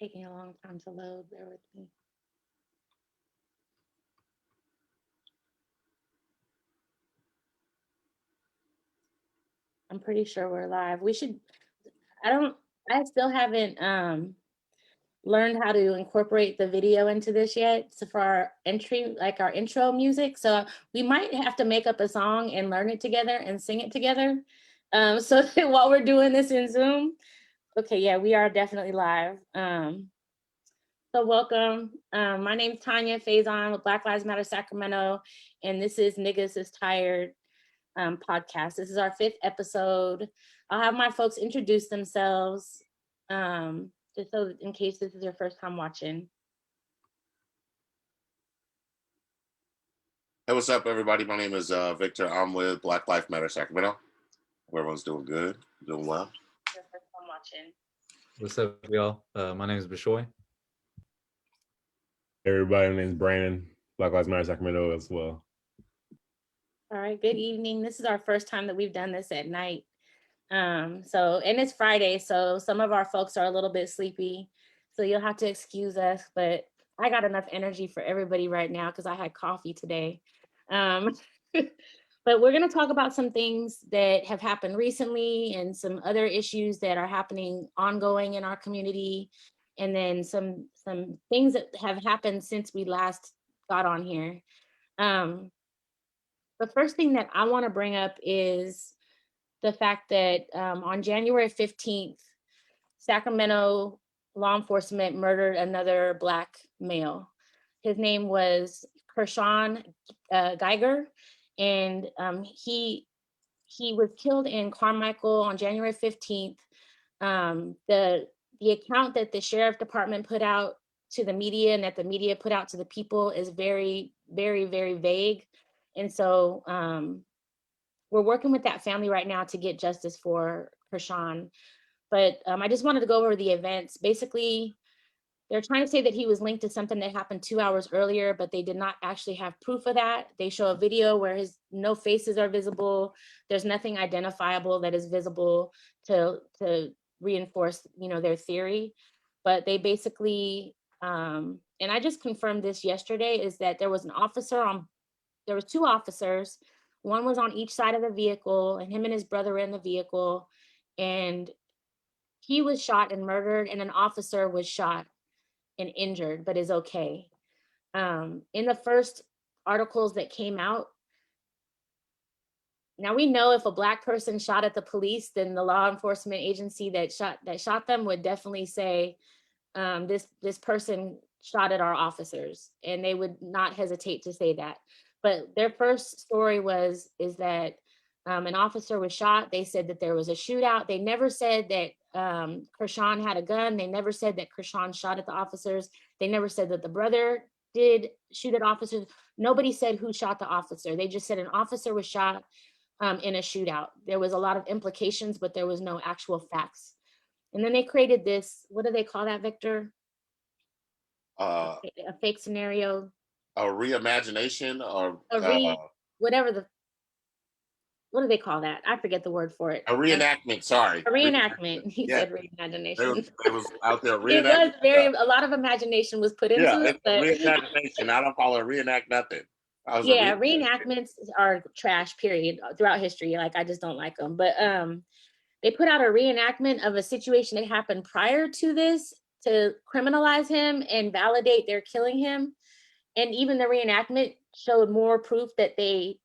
taking a long time to load. Bear with me. I'm pretty sure we're live. I still haven't learned how to incorporate the video into this yet. So for our entry, like our intro music. So we might have to make up a song and learn it together and sing it together. So that while we're doing this in Zoom. Okay, yeah, we are definitely live. So welcome. My name is Tanya Faison with Black Lives Matter Sacramento, and this is Negus is Tired podcast. This is our 5th episode. I'll have my folks introduce themselves, just so in case this is your first time watching. Hey, what's up, everybody? My name is Victor. I'm with Black Lives Matter Sacramento. Everyone's doing good, doing well. Your first time watching. What's up, y'all? My name is Bishoy. Everybody, my name is Brandon, Black Lives Matter Sacramento as well. All right, good evening. This is our first time that we've done this at night. And it's Friday, so some of our folks are a little bit sleepy, so you'll have to excuse us, but I got enough energy for everybody right now because I had coffee today. But we're going to talk about some things that have happened recently and some other issues that are happening ongoing in our community, and then some things that have happened since we last got on here. The first thing that I want to bring up is the fact that on January 15th, Sacramento law enforcement murdered another Black male. His name was Kershawn Geyger, and he was killed in Carmichael on January 15th. The account that the sheriff department put out to the media and that the media put out to the people is very, very, very vague. And so we're working with that family right now to get justice for Kershawn. But I just wanted to go over the events. Basically, they're trying to say that he was linked to something that happened 2 hours earlier, but they did not actually have proof of that. They show a video where no faces are visible. There's nothing identifiable that is visible to reinforce, their theory. But they basically, and I just confirmed this yesterday, is that there was there was 2 officers. One was on each side of the vehicle, and him and his brother were in the vehicle, and he was shot and murdered, and an officer was shot and injured, but is okay. In the first articles that came out, now we know if a Black person shot at the police, then the law enforcement agency that shot them would definitely say, this person shot at our officers, and they would not hesitate to say that. But their first story is that an officer was shot. They said that there was a shootout. They never said that Kershawn had a gun. They never said that Kershawn shot at the officers. They never said that the brother did shoot at officers. Nobody said who shot the officer. They just said an officer was shot in a shootout. There was a lot of implications, but there was no actual facts. And then they created this, what do they call that, Victor? A fake scenario. A reimagination or what do they call that? I forget the word for it. A reenactment, sorry. A reenactment. He said reimagination. It was out there. It was a lot of imagination was put into it. But reimagination. I don't call it reenact nothing. Reenactments are trash, period, throughout history. Like, I just don't like them. But they put out a reenactment of a situation that happened prior to this to criminalize him and validate their killing him. And even the reenactment showed more proof that they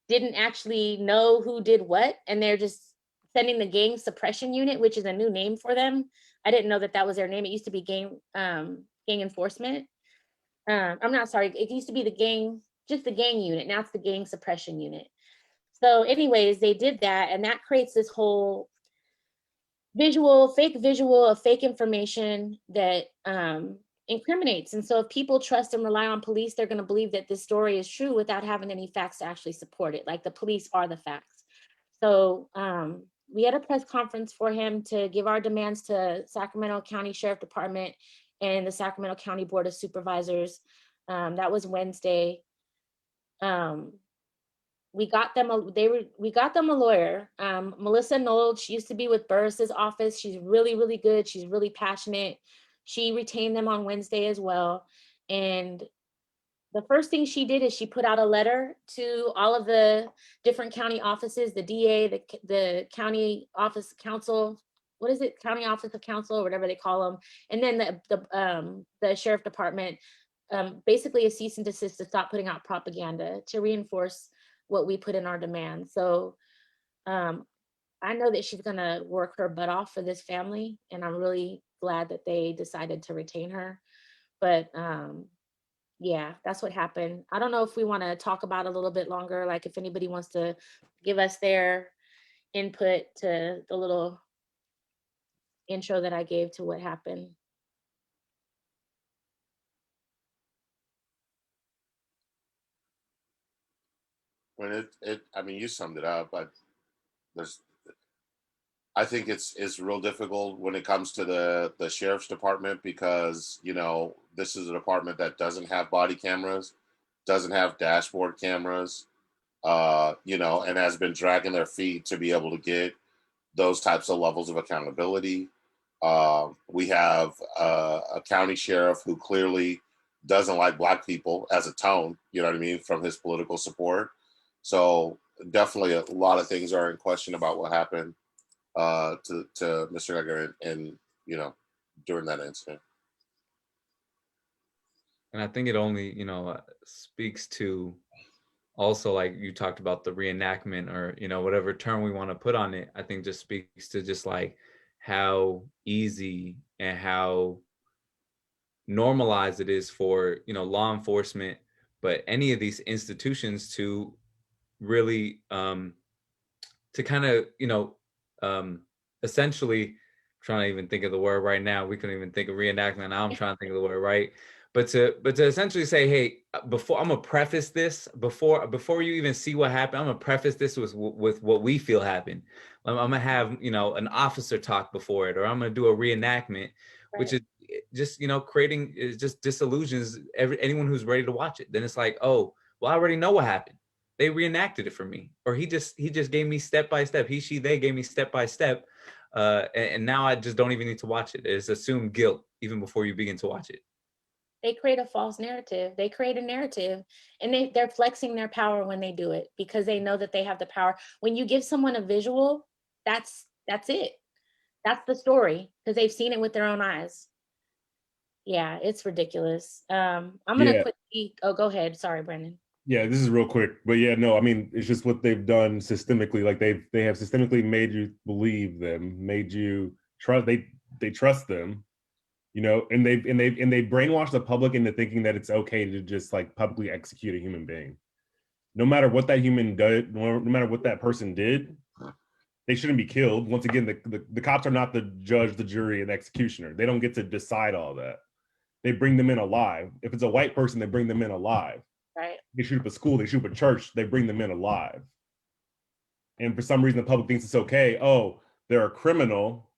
didn't actually know who did what, and they're just sending the gang suppression unit, which is a new name for them. I didn't know that was their name. It used to be gang enforcement. I'm not sorry. It used to be just the gang unit. Now it's the gang suppression unit. So anyways, they did that, and that creates this whole fake visual of fake information that incriminates. And so if people trust and rely on police, they're going to believe that this story is true without having any facts to actually support it. Like, the police are the facts. So we had a press conference for him to give our demands to Sacramento County Sheriff Department and the Sacramento County Board of Supervisors. That was Wednesday. We got them a lawyer. Melissa Knoll, she used to be with Burris's office. She's really, really good. She's really passionate. She retained them on Wednesday as well. And the first thing she did is she put out a letter to all of the different county offices, the DA, the county office council, what is it? County office of council, or whatever they call them. And then the sheriff department, basically a cease and desist to stop putting out propaganda to reinforce what we put in our demand. So I know that she's gonna work her butt off for this family, and I'm really glad that they decided to retain her. But yeah, that's what happened. I don't know if we want to talk about it a little bit longer, like if anybody wants to give us their input to the little intro that I gave to what happened. When I mean, you summed it up, but there's, I think it's real difficult when it comes to the sheriff's department, because, you know, this is a department that doesn't have body cameras, doesn't have dashboard cameras, you know, and has been dragging their feet to be able to get those types of levels of accountability. We have a county sheriff who clearly doesn't like Black people as a tone, you know what I mean, from his political support. So definitely a lot of things are in question about what happened to Mr. Geiger and, you know, during that incident. And I think it only, speaks to also, like you talked about, the reenactment, or, whatever term we want to put on it. I think just speaks to just like how easy and how normalized it is for, law enforcement, but any of these institutions to really to kind of, essentially, trying to even think of the word right now. We couldn't even think of reenactment. Now I'm trying to think of the word, right? But to essentially say, hey, before I'm gonna preface this, before you even see what happened, I'm gonna preface this with what we feel happened. I'm gonna have, an officer talk before it, or I'm gonna do a reenactment, right, which is just, creating, is just disillusions anyone who's ready to watch it. Then it's like, oh, well, I already know what happened. They reenacted it for me, or he just gave me step by step. He, she, they gave me step by step, and now I just don't even need to watch it. It's assumed guilt even before you begin to watch it. They create a false narrative. They create a narrative, and they're flexing their power when they do it, because they know that they have the power. When you give someone a visual, that's it. That's the story, because they've seen it with their own eyes. Yeah, it's ridiculous. I'm gonna quickly. Oh, go ahead. Sorry, Brandon. Yeah, this is real quick, but yeah, no, I mean, it's just what they've done systemically. Like they have systemically made you believe them, made you trust. They trust them, and they brainwash the public into thinking that it's okay to just like publicly execute a human being, no matter what that human did, no matter what that person did. They shouldn't be killed. Once again, the cops are not the judge, the jury, and the executioner. They don't get to decide all that. They bring them in alive. If it's a white person, they bring them in alive. Right. They shoot up a school, they shoot up a church, they bring them in alive. And for some reason, the public thinks it's okay. Oh, they're a criminal,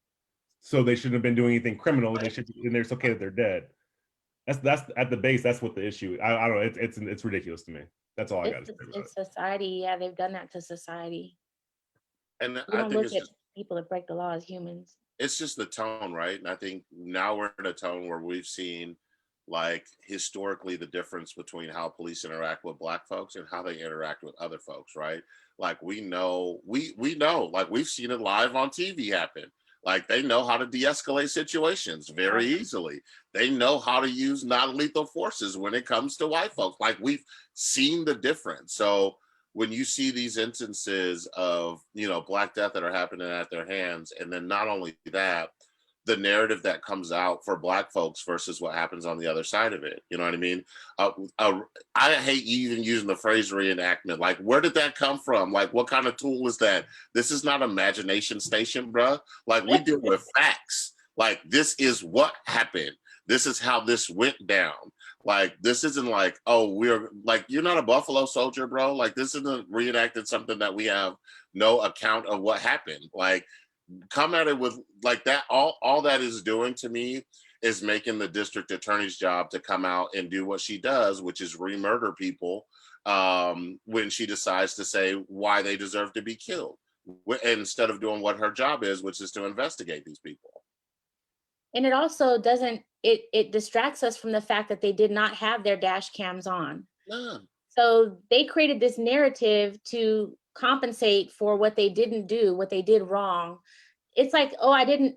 so they shouldn't have been doing anything criminal. And it's okay that they're dead. That's at the base. That's what the issue. I don't know. It's ridiculous to me. That's all I got to say about It's society. Yeah, they've done that to society. And We I don't think look at people that break the law as humans. it's just the tone, right? And I think now we're in a tone where we've seen, like, historically, the difference between how police interact with Black folks and how they interact with other folks, right? Like, we know, like, we've seen it live on TV happen. Like, they know how to de-escalate situations very easily. They know how to use non-lethal forces when it comes to white folks. Like, we've seen the difference. So when you see these instances of, Black death that are happening at their hands, and then not only that, the narrative that comes out for Black folks versus what happens on the other side of it. You know what I mean? I hate even using the phrase reenactment. Like, where did that come from? Like, what kind of tool is that? This is not Imagination Station, bruh. Like, we deal with facts. Like, this is what happened. This is how this went down. Like, this isn't like, oh, we're like, you're not a Buffalo Soldier, bro. Like, this isn't reenacted something that we have no account of what happened. Like, come at it with like that. All that is doing to me is making the district attorney's job to come out and do what she does, which is re-murder people when she decides to say why they deserve to be killed, instead of doing what her job is, which is to investigate these people. And it also doesn't, it distracts us from the fact that they did not have their dash cams on. None. So they created this narrative to compensate for what they didn't do, what they did wrong. It's like, oh, I didn't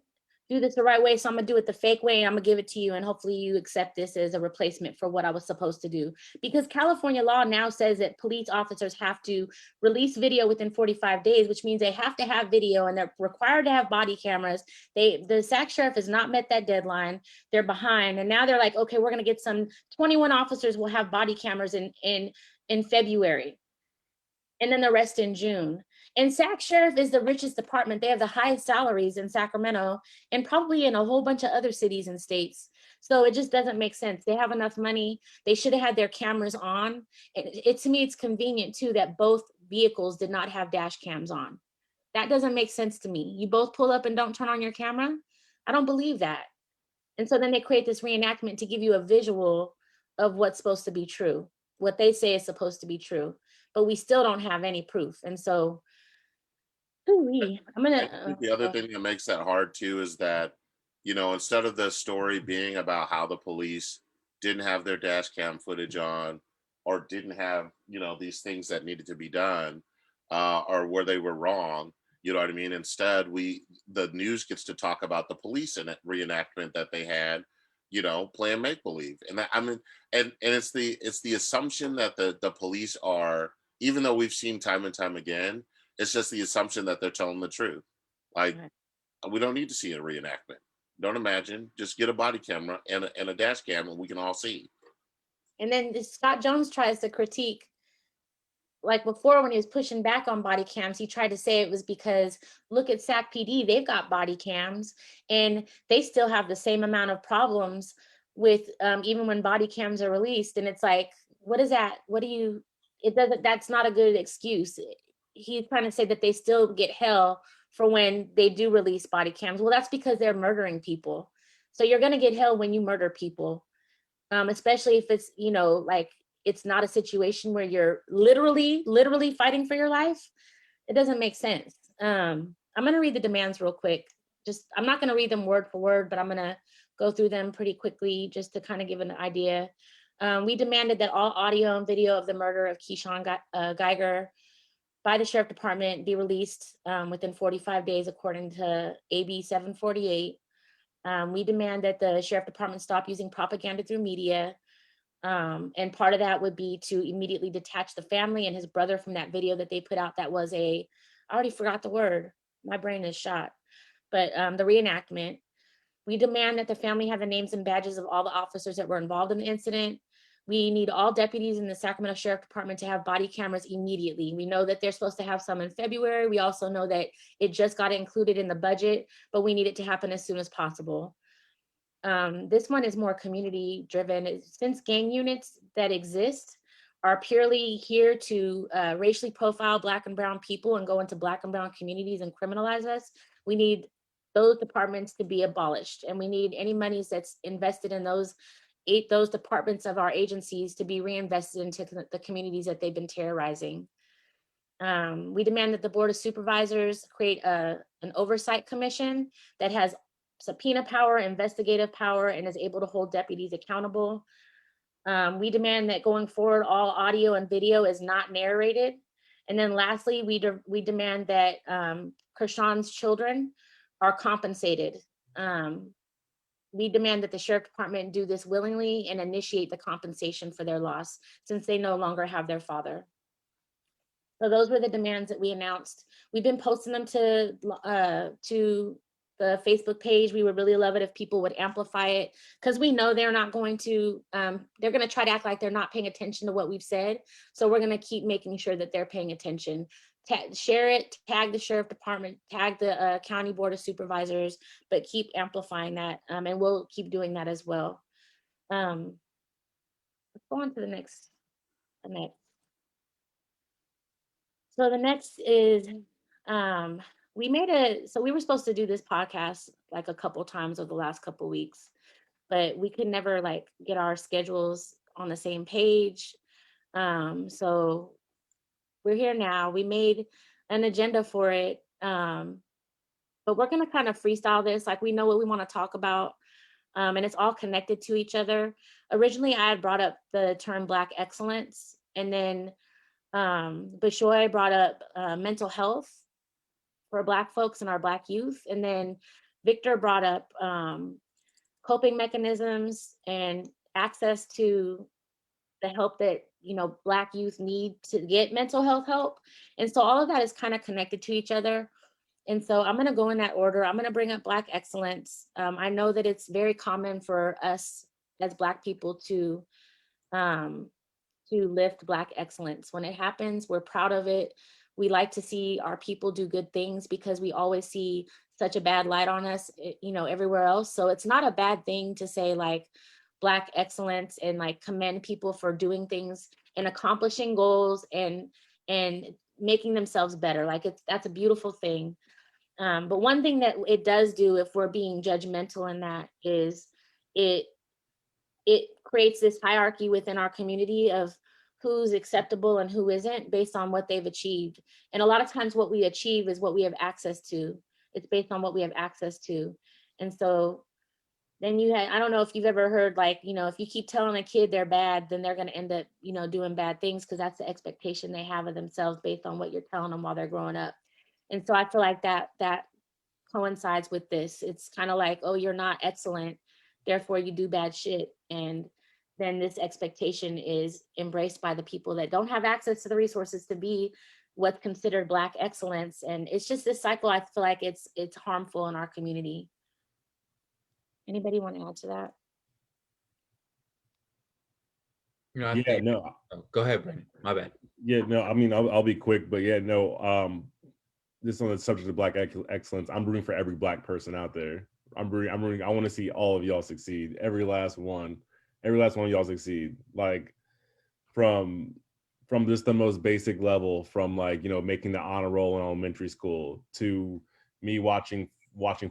do this the right way, so I'm gonna do it the fake way, and I'm gonna give it to you, and hopefully you accept this as a replacement for what I was supposed to do. Because California law now says that police officers have to release video within 45 days, which means they have to have video, and they're required to have body cameras. The SAC sheriff has not met that deadline. They're behind, and now they're like, okay, we're gonna get some 21 officers will have body cameras in February, and then the rest in June. And SAC sheriff is the richest department. They have the highest salaries in Sacramento and probably in a whole bunch of other cities and states. So it just doesn't make sense. They have enough money. They should have had their cameras on. To me, it's convenient too that both vehicles did not have dash cams on. That doesn't make sense to me. You both pull up and don't turn on your camera. I don't believe that. And so then they create this reenactment to give you a visual of what's supposed to be true, what they say is supposed to be true, but we still don't have any proof. And so, I'm I gonna. think the other thing that makes that hard too is that, instead of the story being about how the police didn't have their dash cam footage on or didn't have, these things that needed to be done or where they were wrong, you know what I mean? Instead, the news gets to talk about the police and reenactment that they had, playing make believe. And that, I mean, and it's the assumption that the police are, even though we've seen time and time again, it's just the assumption that they're telling the truth. Like, we don't need to see a reenactment. Don't imagine. Just get a body camera and a dash cam, and we can all see. And then Scott Jones tries to critique, like before when he was pushing back on body cams, he tried to say it was because look at SAC PD, they've got body cams and they still have the same amount of problems with even when body cams are released. And it's like, what is that? That's not a good excuse. He's trying to say that they still get hell for when they do release body cams. Well, that's because they're murdering people. So you're going to get hell when you murder people, especially if it's, like it's not a situation where you're literally fighting for your life. It doesn't make sense. I'm going to read the demands real quick. I'm not going to read them word for word, but I'm going to go through them pretty quickly just to kind of give an idea. We demanded that all audio and video of the murder of Kershawn Geyger by the sheriff department be released within 45 days, according to AB 748. We demand that the sheriff department stop using propaganda through media. And part of that would be to immediately detach the family and his brother from that video that they put out. That was I already forgot the word. My brain is shot. But the reenactment. We demand that the family have the names and badges of all the officers that were involved in the incident. We need all deputies in the Sacramento Sheriff Department to have body cameras immediately. We know that they're supposed to have some in February. We also know that it just got included in the budget, but we need it to happen as soon as possible. This one is more community driven. Since gang units that exist are purely here to racially profile Black and brown people and go into Black and brown communities and criminalize us, we need those departments to be abolished. And we need any monies that's invested in those departments of our agencies to be reinvested into the communities that they've been terrorizing. We demand that the Board of Supervisors create an oversight commission that has subpoena power, investigative power, and is able to hold deputies accountable. We demand that going forward, all audio and video is not narrated. And then lastly, we demand that Kershawn's children are compensated. We demand that the sheriff department do this willingly and initiate the compensation for their loss, since they no longer have their father. So those were the demands that we announced. We've been posting them to the Facebook page. We would really love it if people would amplify it, because we know they're not going to, they're going to try to act like they're not paying attention to what we've said. So we're going to keep making sure that they're paying attention. Share it, tag the sheriff department, tag the county board of supervisors, but keep amplifying that. And we'll keep doing that as well. Let's go on to the next. So the next is, we were supposed to do this podcast like a couple times over the last couple weeks, but we could never like get our schedules on the same page. So we're here now. We made an agenda for it, but we're gonna kind of freestyle this. Like, we know what we want to talk about. And it's all connected to each other. Originally, I had brought up the term Black excellence, and then Bashoy brought up mental health for Black folks and our Black youth. And then Victor brought up coping mechanisms and access to the help that, you know, Black youth need to get mental health help. And so all of that is kind of connected to each other. And so I'm going to go in that order. I'm going to bring up Black excellence. I know that it's very common for us as Black people to lift Black excellence. When it happens, we're proud of it. We like to see our people do good things because we always see such a bad light on us, you know, everywhere else. So it's not a bad thing to say like Black excellence and like commend people for doing things and accomplishing goals and making themselves better. Like that's a beautiful thing. But one thing that it does do, if we're being judgmental in that, is it creates this hierarchy within our community of who's acceptable and who isn't based on what they've achieved. And a lot of times what we achieve is what we have access to. It's based on what we have access to. And so then I don't know if you've ever heard, like, you know, if you keep telling a kid they're bad, then they're going to end up, you know, doing bad things because that's the expectation they have of themselves based on what you're telling them while they're growing up. And so I feel like that coincides with this. It's kind of like, oh, you're not excellent, therefore you do bad shit. And then this expectation is embraced by the people that don't have access to the resources to be what's considered Black excellence. And it's just this cycle. I feel like it's harmful in our community. Anybody want to add to that? You know, I Yeah, think, no. Go ahead, Brandon. My bad. Yeah, no, I mean, I'll be quick, but yeah, no, just on the subject of Black excellence, I'm rooting for every Black person out there. I'm rooting, I want to see all of y'all succeed. Every last one of y'all succeed. Like from just the most basic level, from like, you know, making the honor roll in elementary school to me watching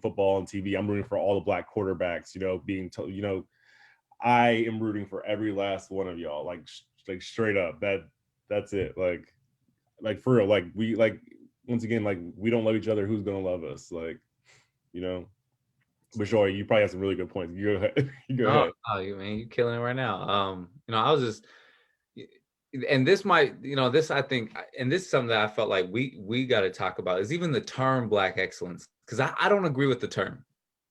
football on TV. I'm rooting for all the Black quarterbacks, you know, being told, you know, I am rooting for every last one of y'all, like straight up. That's it. Like for real, like we, like, once again, like we don't love each other, who's gonna love us? Like, you know. But sure, you probably have some really good points. You go ahead. Go ahead. Oh, you're killing it right now. You know, I was just, and this might, you know, this, I think, and this is something that I felt like we got to talk about, is even the term Black excellence, because I don't agree with the term,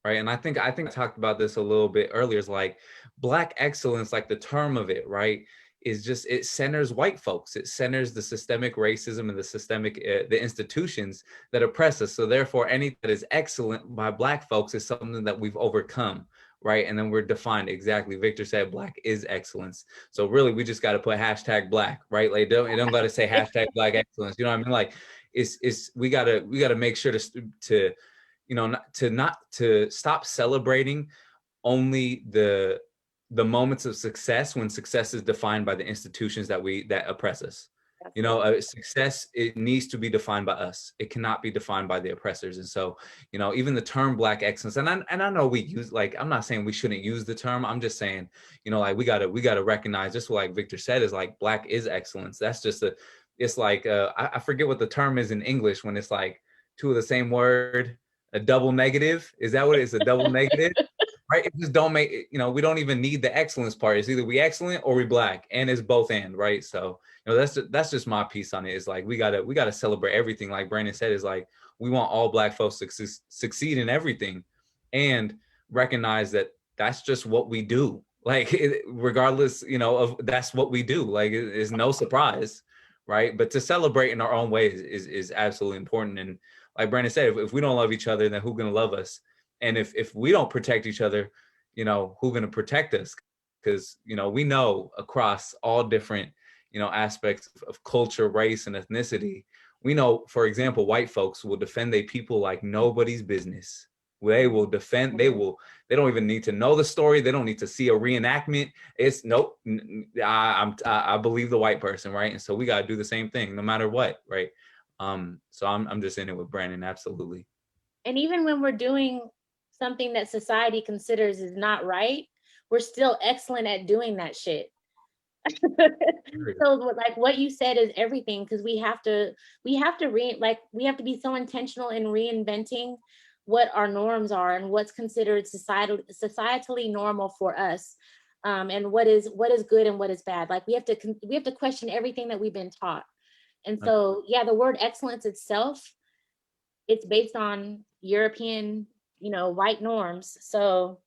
right? And I think I talked about this a little bit earlier. Is like Black excellence, like the term of it, right, is just, it centers white folks. It centers the systemic racism and the systemic, the institutions that oppress us. So therefore, anything that is excellent by Black folks is something that we've overcome, right? And then we're defined exactly. Victor said Black is excellence. So really, we just got to put hashtag Black, right? Like don't got to say hashtag Black excellence. You know what I mean? Like we gotta make sure to you know, not to stop celebrating only the moments of success when success is defined by the institutions that oppress us. You know, success, it needs to be defined by us. It cannot be defined by the oppressors. And so, you know, even the term Black excellence, and I know we use, like, I'm not saying we shouldn't use the term. I'm just saying, you know, like we gotta recognize, just like Victor said, is like Black is excellence. That's just it's like I forget what the term is in English when it's like two of the same word, a double negative. Is that what it is? A double negative? Right? It just don't make, you know, we don't even need the excellence part. It's either we excellent or we Black, and it's both and, right? So, you know, that's just my piece on it. Is like we gotta celebrate everything. Like Brandon said, is like we want all Black folks to succeed in everything, and recognize that that's just what we do. Like regardless, you know, of that's what we do. Like it's no surprise, right? But to celebrate in our own ways is absolutely important. And like Brandon said, if we don't love each other, then who's gonna love us? And if we don't protect each other, you know, who's going to protect us? Because, you know, we know across all different, you know, aspects of culture, race, and ethnicity, we know, for example, white folks will defend their people like nobody's business. They will defend, they don't even need to know the story. They don't need to see a reenactment. It's nope. I believe the white person, right? And so we got to do the same thing no matter what, right? So I'm just in it with Brandon, absolutely. And even when we're doing something that society considers is not right, we're still excellent at doing that shit. So like what you said is everything, because we have to be so intentional in reinventing what our norms are and what's considered societally normal for us, and what is good and what is bad. Like we have to question everything that we've been taught. And so, yeah, the word excellence itself, it's based on European, white norms. So,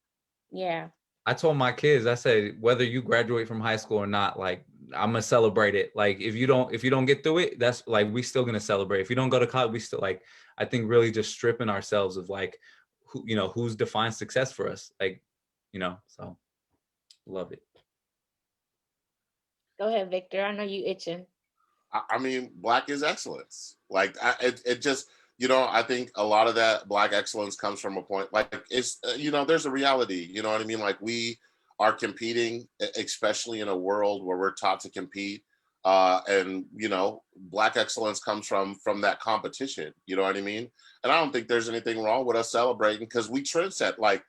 yeah. I told my kids, I said, whether you graduate from high school or not, like I'm gonna celebrate it. Like if you don't get through it, that's like we still gonna celebrate. If you don't go to college, we still like, I think really just stripping ourselves of like who, who's defined success for us. Like, so love it. Go ahead, Victor. I know you itching. I mean, Black is excellence. Like it just, I think a lot of that Black excellence comes from a point, like it's, there's a reality, you know what I mean? Like we are competing, especially in a world where we're taught to compete. And, Black excellence comes from that competition, you know what I mean? And I don't think there's anything wrong with us celebrating because we trendset, like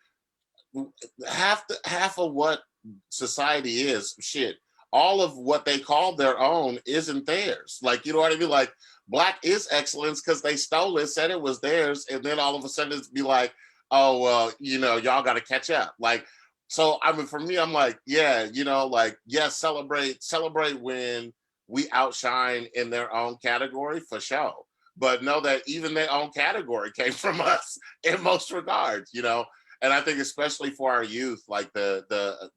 half of what society is, shit, all of what they call their own isn't theirs. Like, you know what I mean? Like Black is excellence because they stole it, said it was theirs, and then all of a sudden it's be like, oh, well, y'all got to catch up. Like, so I mean, for me, I'm like, yeah, like, yes, celebrate when we outshine in their own category for sure. But know that even their own category came from us in most regards, And I think especially for our youth, like the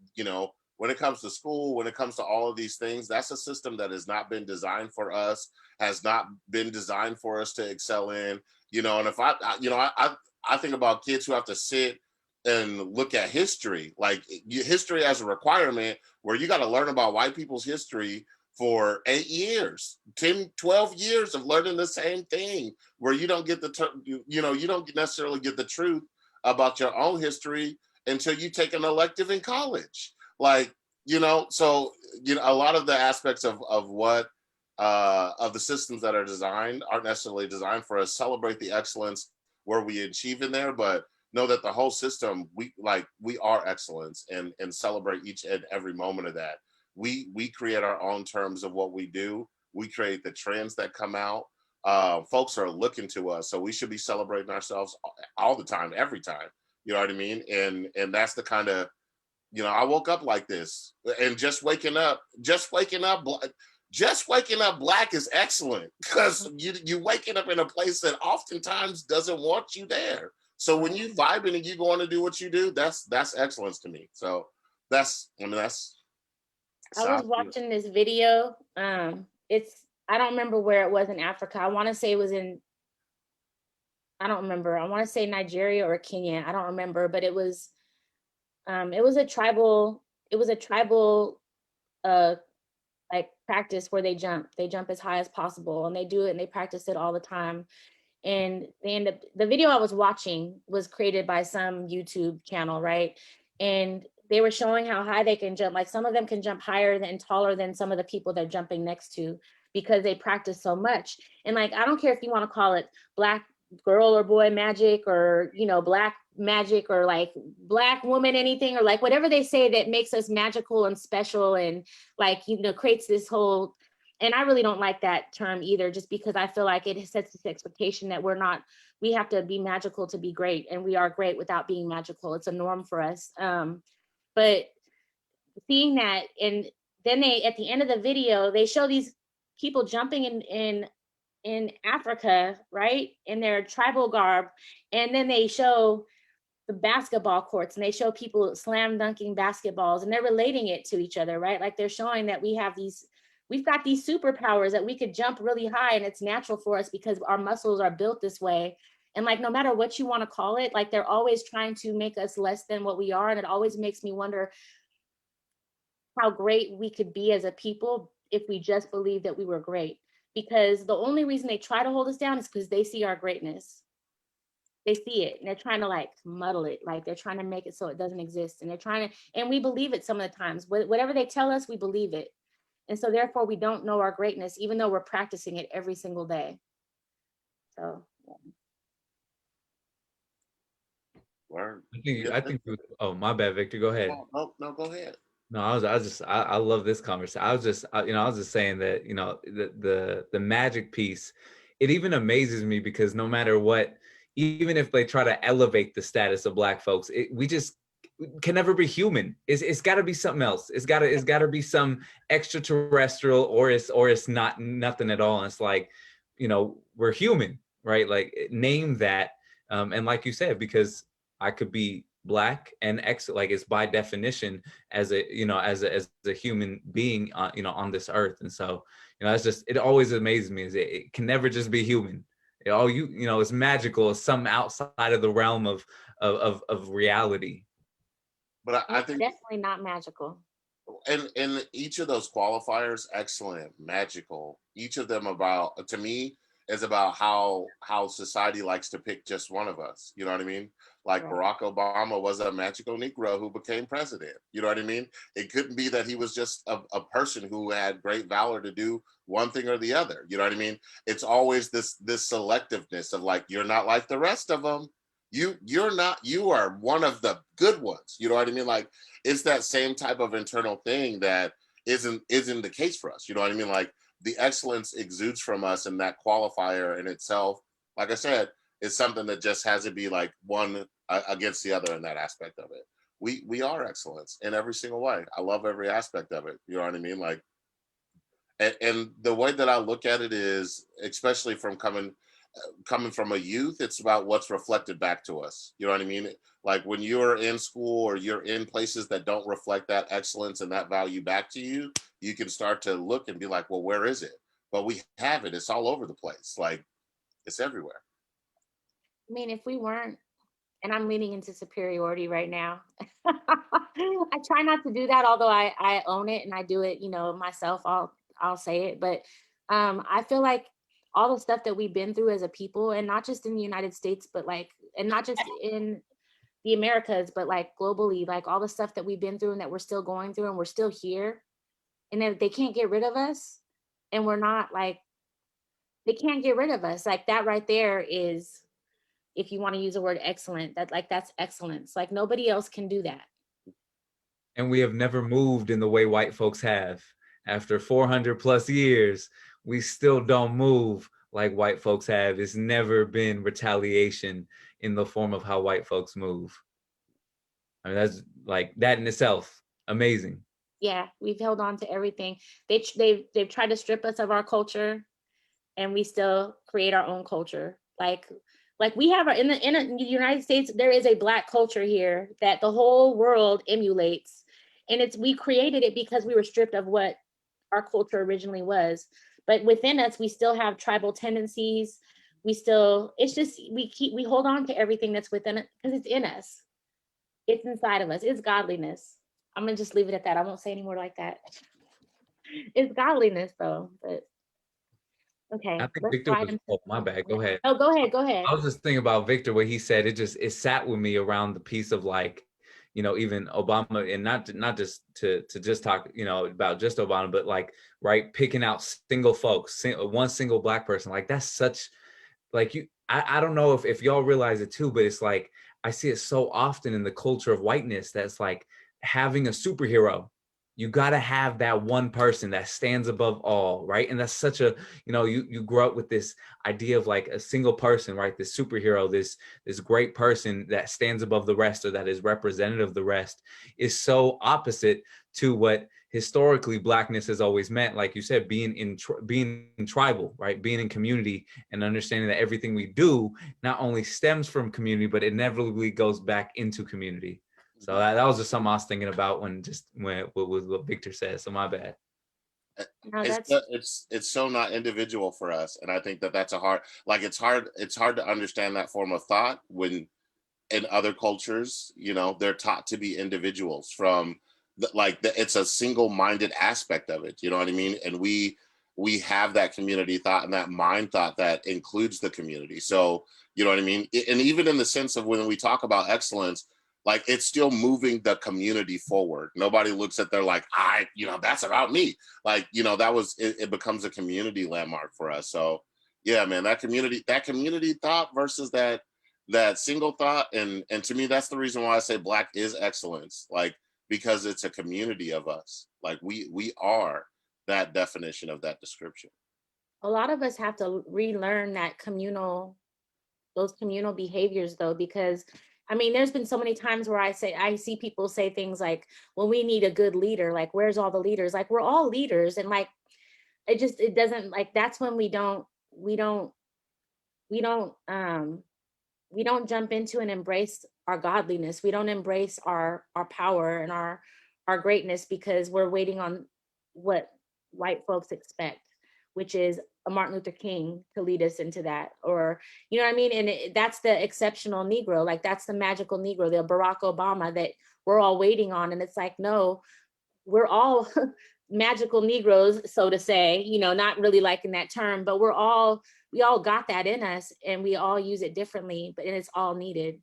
when it comes to school, when it comes to all of these things, that's a system that has not been designed for us, has not been designed for us to excel in, and if I think about kids who have to sit and look at history, like history as a requirement where you got to learn about white people's history for 8 years, 10, 12 years of learning the same thing where you don't get you don't necessarily get the truth about your own history until you take an elective in college. Like, so, a lot of the aspects of what, of the systems that are designed aren't necessarily designed for us. Celebrate the excellence where we achieve in there, but know that the whole system, we are excellence and celebrate each and every moment of that. We create our own terms of what we do. We create the trends that come out. Folks are looking to us, so we should be celebrating ourselves all the time, every time. You know what I mean? And that's the kind of, I woke up like this, and just waking up Black is excellent because you waking up in a place that oftentimes doesn't want you there. So when you vibing and you going to do what you do, that's excellence to me. So that's. I was watching this video. I don't remember where it was in Africa. I want to say it was I don't remember. I want to say Nigeria or Kenya. I don't remember, but it was a tribal like practice where they jump as high as possible, and they do it and they practice it all the time. And the video I was watching was created by some YouTube channel, right? And they were showing how high they can jump. Like some of them can jump higher and taller than some of the people they're jumping next to because they practice so much. And like, I don't care if you want to call it Black girl or boy magic or, Black magic or like Black woman, anything, or like whatever they say that makes us magical and special and like, creates this whole, and I really don't like that term either, just because I feel like it sets this expectation that we have to be magical to be great, and we are great without being magical. It's a norm for us. But seeing that, and then at the end of the video, they show these people jumping in Africa, right, in their tribal garb, and then they show the basketball courts, and they show people slam dunking basketballs, and they're relating it to each other, right? Like they're showing that we've got these superpowers that we could jump really high, and it's natural for us because our muscles are built this way. And like, no matter what you want to call it, like they're always trying to make us less than what we are. And it always makes me wonder how great we could be as a people if we just believed that we were great. Because the only reason they try to hold us down is because they see our greatness. They see it and they're trying to like muddle it. Like they're trying to make it so it doesn't exist. And and we believe it some of the times. Whatever they tell us, we believe it. And so therefore we don't know our greatness, even though we're practicing it every single day. So, yeah. Word. I think. Oh, my bad, Victor. Go ahead. No, go ahead. No, I love this conversation. I was just saying that, the magic piece, it even amazes me because no matter what, even if they try to elevate the status of Black folks, we just can never be human. It's got to be something else. It's got to be some extraterrestrial, or it's not nothing at all. And it's like, you know, we're human, right? Like, name that. And like you said, because I could be Black and like, it's by definition as a, you know, as a human being, you know, on this earth. And so, you know, that's just, it always amazes me, is it can never just be human. You know, it's magical. It's something outside of the realm of reality. But I think definitely not magical. and each of those qualifiers, excellent, magical, each of them about, to me, is about how society likes to pick just one of us. You know what I mean? Like, Right. Barack Obama was a magical Negro who became president. You know what I mean? It couldn't be that he was just a person who had great valor to do one thing or the other. You know what I mean? It's always this selectiveness of, like, you're not like the rest of them. You're not, you are one of the good ones. You know what I mean? Like, it's that same type of internal thing that isn't the case for us. You know what I mean? Like, the excellence exudes from us, and that qualifier in itself, like I said, is something that just has to be like one against the other in that aspect of it. We are excellence in every single way. I love every aspect of it. You know what I mean? Like, and the way that I look at it is, especially from coming from a youth, it's about what's reflected back to us. You know what I mean? Like, when you're in school or you're in places that don't reflect that excellence and that value back to you, you can start to look and be like, well, where is it? But we have it. It's all over the place. Like, it's everywhere. I mean, if we weren't, and I'm leaning into superiority right now. I try not to do that, although I own it and I do it, you know, myself. I'll say it, but I feel like all the stuff that we've been through as a people, and not just in the United States, but like, and not just in the Americas, but like globally, like all the stuff that we've been through and that we're still going through, and we're still here, and then they can't get rid of us, and we're not like, they can't get rid of us. Like, that right there is, if you want to use the word excellent, that's excellence. Like, nobody else can do that. And we have never moved in the way white folks have. After 400 plus years, we still don't move like white folks have. It's never been retaliation in the form of how white folks move. I mean, that's like, that in itself, amazing. Yeah, we've held on to everything. They've tried to strip us of our culture, and we still create our own culture. Like we have in the United States, there is a Black culture here that the whole world emulates, and we created it because we were stripped of what our culture originally was. But within us, we still have tribal tendencies. It's just, we hold on to everything that's within it because it's in us. It's inside of us. It's godliness. I'm gonna just leave it at that. I won't say any more like that. It's godliness though, but okay. I think Let's Victor slide was, into oh, my bad, go ahead. Oh, go ahead. I was just thinking about Victor, what he said. It sat with me around the piece of, like, you know, even Obama, and not just to just talk, you know, about just Obama, but like, right, picking out single folks, one single Black person. Like, that's such, like, I don't know if y'all realize it too, but it's like, I see it so often in the culture of whiteness, that's like having a superhero. You got to have that one person that stands above all, right? And that's such a, you know, you grow up with this idea of like a single person, right? This superhero, this great person that stands above the rest, or that is representative of the rest, is so opposite to what historically Blackness has always meant. Like you said, being in tribal, right? Being in community, and understanding that everything we do not only stems from community, but inevitably goes back into community. So that was just something I was thinking about when what Victor said. So my bad. No, It's so not individual for us, and I think that's a hard, like, it's hard to understand that form of thought when in other cultures, you know, they're taught to be individuals from it's a single-minded aspect of it. You know what I mean? And we have that community thought and that mind thought that includes the community. So, you know what I mean? And even in the sense of when we talk about excellence, like, it's still moving the community forward. Nobody looks at their like, you know, that's about me. Like, you know, it becomes a community landmark for us. So yeah, man, that community thought versus that single thought. And to me, that's the reason why I say Black is excellence. Like, because it's a community of us. Like, we are that definition of that description. a lot of us have to relearn that communal those communal behaviors though, because I mean, there's been so many times where I see people say things like, well, we need a good leader. Like, where's all the leaders? Like, we're all leaders. And like, it doesn't, like, that's when we don't, we don't, we don't, we don't jump into and embrace our godliness. We don't embrace our power and our greatness, because we're waiting on what white folks expect, which is a Martin Luther King to lead us into that, or you know what I mean. And that's the exceptional Negro, like that's the magical Negro, the Barack Obama that we're all waiting on. And it's like, no, we're all magical Negroes, so to say, you know, not really liking that term, but we all got that in us, and we all use it differently, but it's all needed.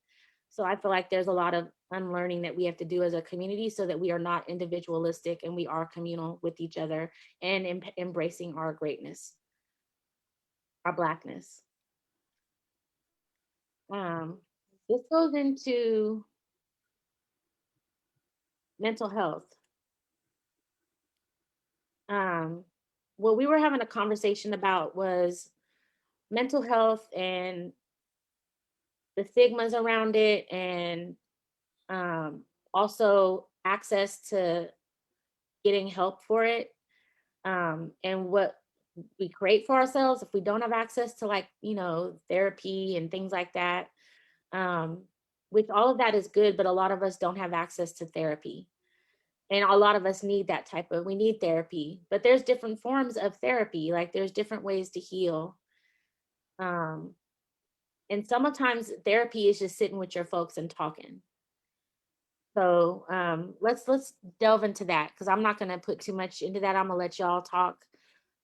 So I feel like there's a lot of unlearning that we have to do as a community, so that we are not individualistic and we are communal with each other, and embracing our greatness, our Blackness. This goes into mental health. What we were having a conversation about was mental health and the stigmas around it, and also access to getting help for it, and what we create for ourselves if we don't have access to, like, you know, therapy and things like that, which all of that is good, but a lot of us don't have access to therapy. And a lot of us need that we need therapy, but there's different forms of therapy. Like, there's different ways to heal. And sometimes therapy is just sitting with your folks and talking. So let's delve into that, because I'm not going to put too much into that. I'm gonna let y'all talk,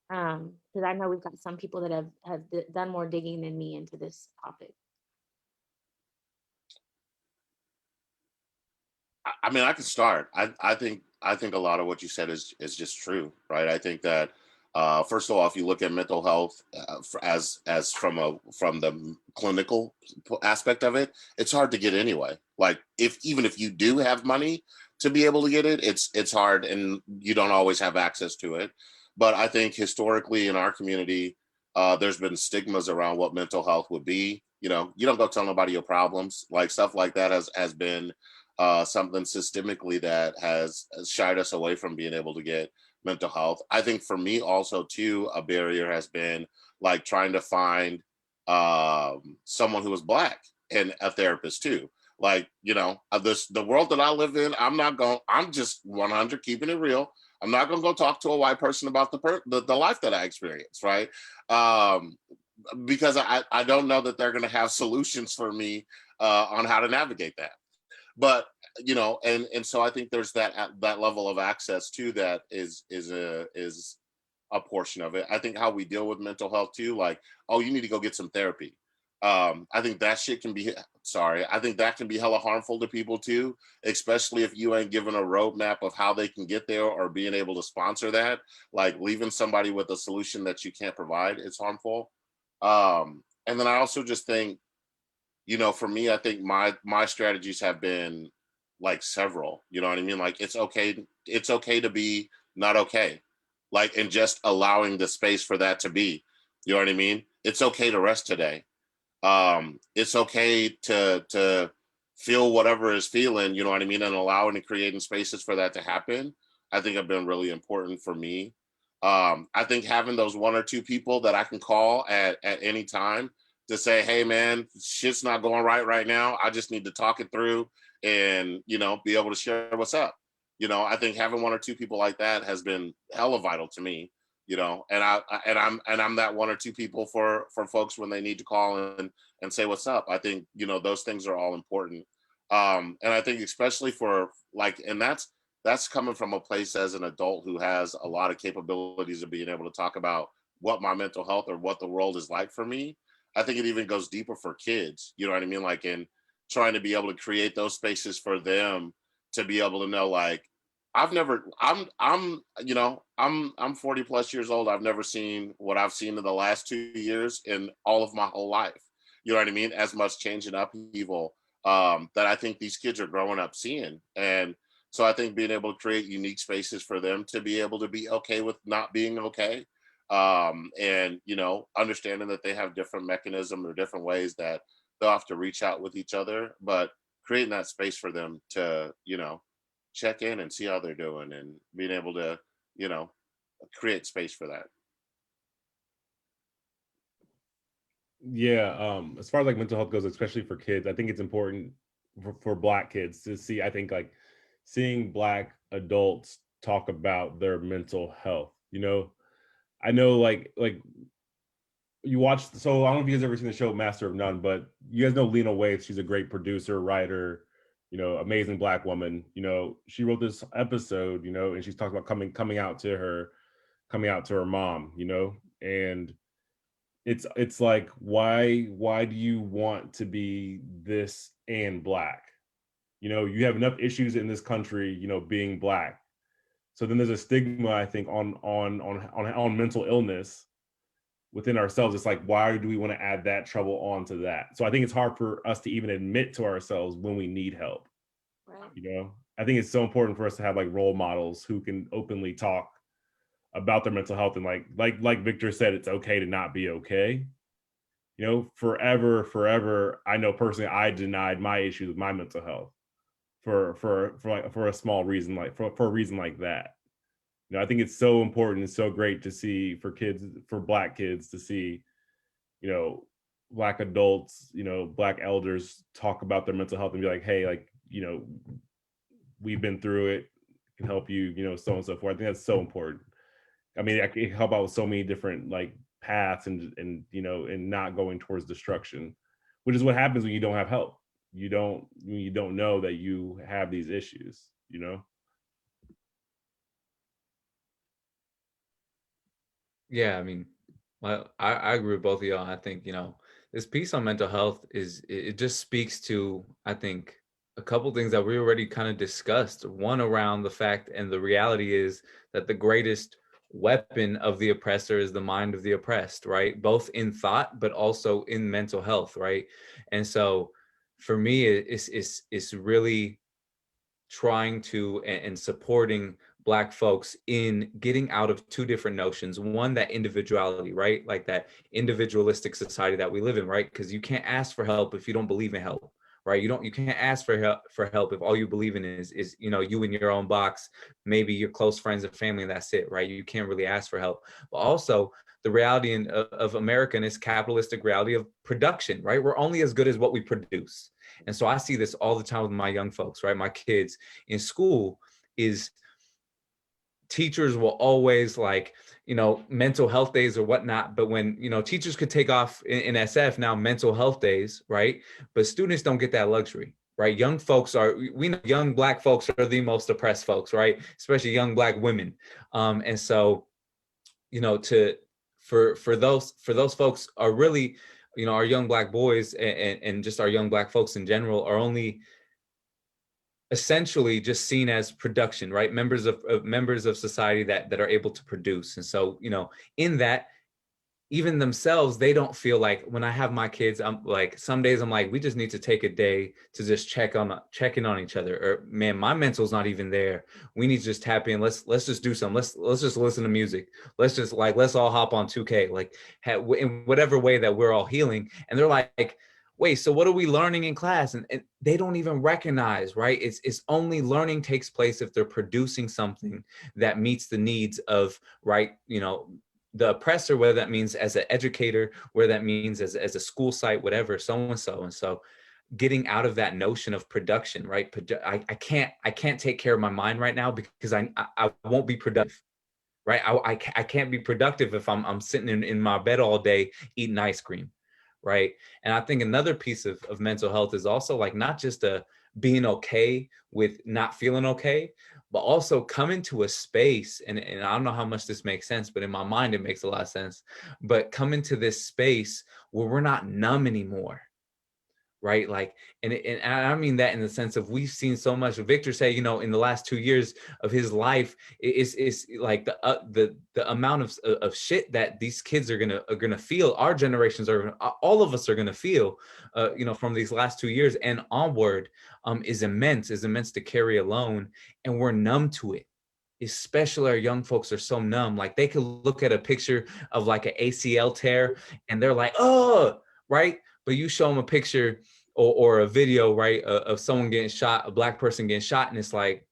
because I know we've got some people that have done more digging than me into this topic. I mean, I can start. I think a lot of what you said is just true, right? I think that first of all, if you look at mental health as from the clinical aspect of it, it's hard to get anyway. Like, even if you do have money to be able to get it, it's hard, and you don't always have access to it. But I think historically in our community, there's been stigmas around what mental health would be. You know, you don't go tell nobody your problems. Like, stuff like that has been something systemically that has shied us away from being able to get mental health. I think for me also too, a barrier has been like trying to find someone who is Black and a therapist too. Like, you know, the world that I live in, I'm just 100 keeping it real. I'm not gonna go talk to a white person about the life that I experienced, right? Because I don't know that they're gonna have solutions for me on how to navigate that. But you know, and so I think there's that level of access too that is a portion of it. I think how we deal with mental health too, like, oh, you need to go get some therapy. I think that shit can be I think that can be hella harmful to people too, especially if you ain't given a roadmap of how they can get there, or being able to sponsor that. Like, leaving somebody with a solution that you can't provide is harmful. And then I also just think, you know, for me, I think my strategies have been like several, you know what I mean? Like, it's okay to be not okay. Like, and just allowing the space for that to be, you know what I mean? It's okay to rest today. It's okay to feel whatever is feeling, you know what I mean? And allowing and creating spaces for that to happen, I think have been really important for me. I think having those one or two people that I can call at any time to say, hey man, shit's not going right now. I just need to talk it through, and, you know, be able to share what's up. You know, I think having one or two people like that has been hella vital to me, you know, and I'm that one or two people for folks when they need to call and say what's up. I think, you know, those things are all important. And I think especially for like, and that's coming from a place as an adult who has a lot of capabilities of being able to talk about what my mental health or what the world is like for me. I think it even goes deeper for kids, you know what I mean? Like, in trying to be able to create those spaces for them to be able to know, like, you know, I'm 40 plus years old. I've never seen what I've seen in the last 2 years in all of my whole life. You know what I mean? As much change and upheaval that I think these kids are growing up seeing. And so I think being able to create unique spaces for them to be able to be okay with not being okay, and, you know, understanding that they have different mechanisms or different ways that they'll have to reach out with each other, but creating that space for them to, you know, check in and see how they're doing, and being able to, you know, create space for that. Yeah, as far as like mental health goes, especially for kids, I think it's important for Black kids to see. I think like seeing Black adults talk about their mental health. You know, I know like you watch. So I don't know if you guys ever seen the show Master of None, but you guys know Lena Waithe. She's a great producer, writer. You know, amazing Black woman. You know, she wrote this episode. You know, and she's talking about coming out to her mom. You know, and it's like why do you want to be this and Black? You know, you have enough issues in this country, you know, being Black. So then there's a stigma, I think, on mental illness within ourselves. It's like, why do we want to add that trouble onto that? So I think it's hard for us to even admit to ourselves when we need help. Right. You know, I think it's so important for us to have like role models who can openly talk about their mental health, and like Victor said, it's okay to not be okay. You know, forever, I know personally I denied my issues with my mental health for a small reason, like for a reason like that. You know, I think it's so important and so great to see for kids, for Black kids to see, you know, Black adults, you know, Black elders talk about their mental health and be like, hey, like, you know, we've been through it, can help you, you know, so on and so forth. I think that's so important. I mean, I can help out with so many different like paths and you know, and not going towards destruction, which is what happens when you don't have help. You don't know that you have these issues, you know? Yeah, I mean, well, I agree with both of y'all. I think, you know, this piece on mental health it just speaks to, I think, a couple things that we already kind of discussed. One, around the fact, and the reality is that the greatest weapon of the oppressor is the mind of the oppressed, right? Both in thought, but also in mental health, right? And so for me, it's really trying to and supporting Black folks in getting out of two different notions. One, that individuality, right? Like that individualistic society that we live in, right? Because you can't ask for help if you don't believe in help, right? You can't ask for help if all you believe in is you know, you in your own box, maybe your close friends and family, and that's it, right? You can't really ask for help. But also the reality of America and its capitalistic reality of production, right? We're only as good as what we produce. And so I see this all the time with my young folks, right? My kids in school is teachers will always, like, you know, mental health days or whatnot. But when, you know, teachers could take off in SF now mental health days, right? But students don't get that luxury, right? Young folks we know young Black folks are the most oppressed folks, right? Especially young Black women. And so, you know, for those folks are really, you know, our young Black boys and just our young Black folks in general are only essentially just seen as production, right? Members of society that are able to produce. And so, you know, in that, even themselves, they don't feel like, when I have my kids, I'm like, some days I'm like, we just need to take a day to just check in on each other. Or, man, my mental's not even there. We need to just tap in. Let's just do something. Let's just listen to music. Let's all hop on 2K, like in whatever way that we're all healing. And they're like, wait, so what are we learning in class? And they don't even recognize, right? It's only learning takes place if they're producing something that meets the needs of, right, you know, the oppressor, whether that means as an educator, whether that means as a school site, whatever, so and so. And so getting out of that notion of production, right? I can't take care of my mind right now because I won't be productive, right? I can't be productive if I'm sitting in my bed all day eating ice cream, right? And I think another piece of mental health is also like not just being okay with not feeling okay, but also coming to a space, and I don't know how much this makes sense, but in my mind it makes a lot of sense, but coming to this space where we're not numb anymore, right? Like, and I mean that in the sense of, we've seen so much. Victor say, you know, in the last 2 years of his life, is like the amount of shit that these kids are gonna feel. Our generations all of us are gonna feel, you know, from these last 2 years and onward, is immense to carry alone, and we're numb to it. Especially our young folks are so numb. Like, they could look at a picture of like an ACL tear and they're like, oh, right. but you show them a picture or a video, right, of someone getting shot, a Black person getting shot, and it's like,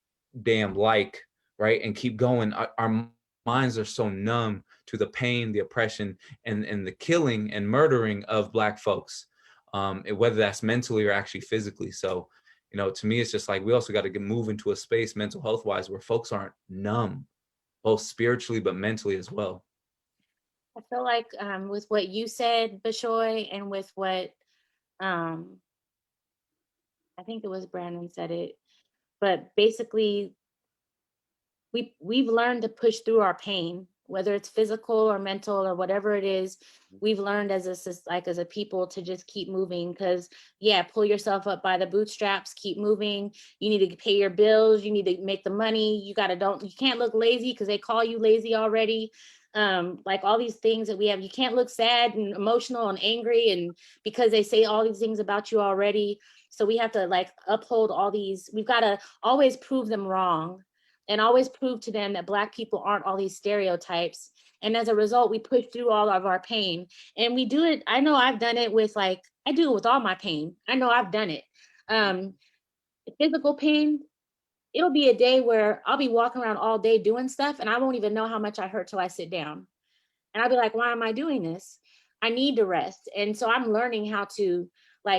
damn, like, right, and keep going. Our minds are so numb to the pain, the oppression, and the killing and murdering of Black folks, whether that's mentally or actually physically. So, you know, to me, it's just like we also got to move into a space mental health wise where folks aren't numb, both spiritually but mentally as well. I feel like with what you said, Bashoy, and with what I think it was Brandon said it, but basically we've learned to push through our pain, whether it's physical or mental or whatever it is. We've learned as a people to just keep moving, because yeah, pull yourself up by the bootstraps, keep moving. You need to pay your bills, you need to make the money, you can't look lazy because they call you lazy already. Like all these things that we have, you can't look sad and emotional and angry, and because they say all these things about you already. So we have to like uphold all these, we've got to always prove them wrong, and always prove to them that Black people aren't all these stereotypes. And as a result, we push through all of our pain. And we do it, I know I've done it with I do it with all my pain. I know I've done it. Physical pain, it'll be a day where I'll be walking around all day doing stuff and I won't even know how much I hurt till I sit down. And I'll be like, why am I doing this? I need to rest. And so I'm learning how to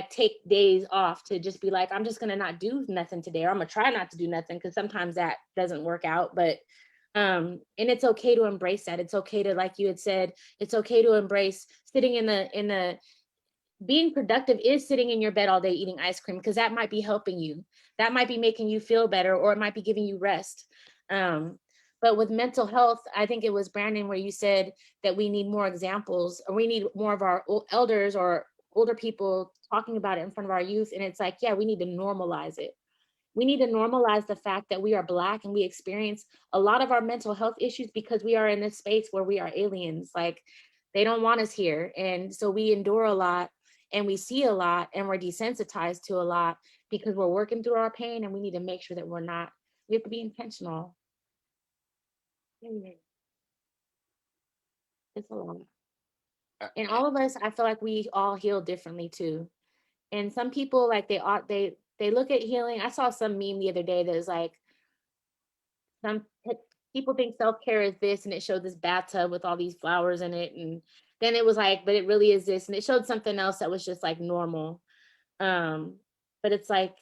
take days off, to just be like, I'm just gonna not do nothing today, or I'm gonna try not to do nothing, because sometimes that doesn't work out. But and it's okay to embrace that. It's okay to, like you had said, it's okay to embrace sitting in the being productive is sitting in your bed all day eating ice cream, because that might be helping you. That might be making you feel better, or it might be giving you rest. But with mental health, I think it was Brandon where you said that we need more examples, or we need more of our elders or older people talking about it in front of our youth. And it's like, yeah, we need to normalize it. We need to normalize the fact that we are Black and we experience a lot of our mental health issues because we are in this space where we are aliens. Like, they don't want us here. And so we endure a lot, and we see a lot, and we're desensitized to a lot because we're working through our pain, and we need to make sure that we have to be intentional. It's a lot. And all of us, I feel like we all heal differently too. And some people, like, they look at healing. I saw some meme the other day that was like, some people think self-care is this, and it showed this bathtub with all these flowers in it, and then it was like, but it really is this, and it showed something else that was just like normal. But it's like,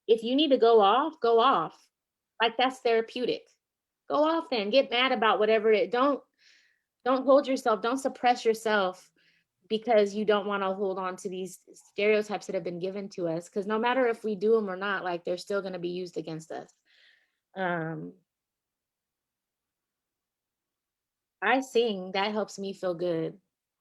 if you need to go off, go off. Like, that's therapeutic. Go off then. Get mad about whatever it. Don't hold yourself. Don't suppress yourself because you don't want to hold on to these stereotypes that have been given to us. Because no matter if we do them or not, like, they're still going to be used against us. I sing, that helps me feel good.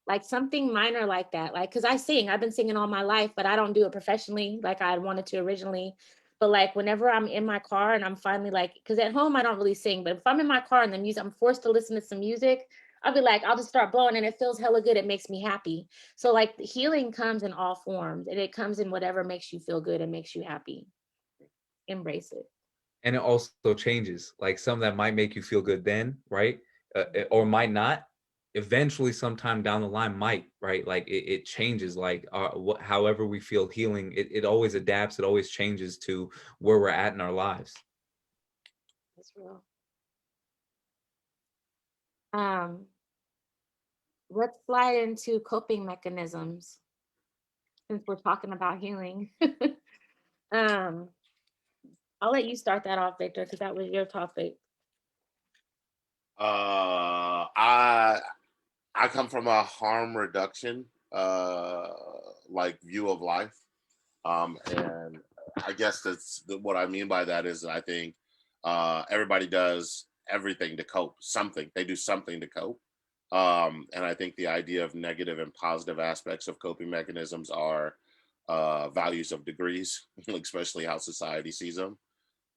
Like something minor like that, like, cause I've been singing all my life, but I don't do it professionally like I wanted to originally. But like whenever I'm in my car and I'm finally like, cause at home I don't really sing, but if I'm in my car and I'm forced to listen to some music, I'll be like, I'll just start blowing and it feels hella good. It makes me happy. So like healing comes in all forms, and it comes in whatever makes you feel good and makes you happy. Embrace it. And it also changes, like some that might make you feel good then, right? Or might not, eventually sometime down the line might, right? Like it changes, like however we feel healing, it always adapts, it always changes to where we're at in our lives. That's real. Let's slide into coping mechanisms since we're talking about healing. I'll let you start that off, Victor, because that was your topic. I come from a harm reduction like view of life, and I guess that's what I mean by that is I think everybody does everything to cope. They do something to cope, and I think the idea of negative and positive aspects of coping mechanisms are values of degrees, especially how society sees them.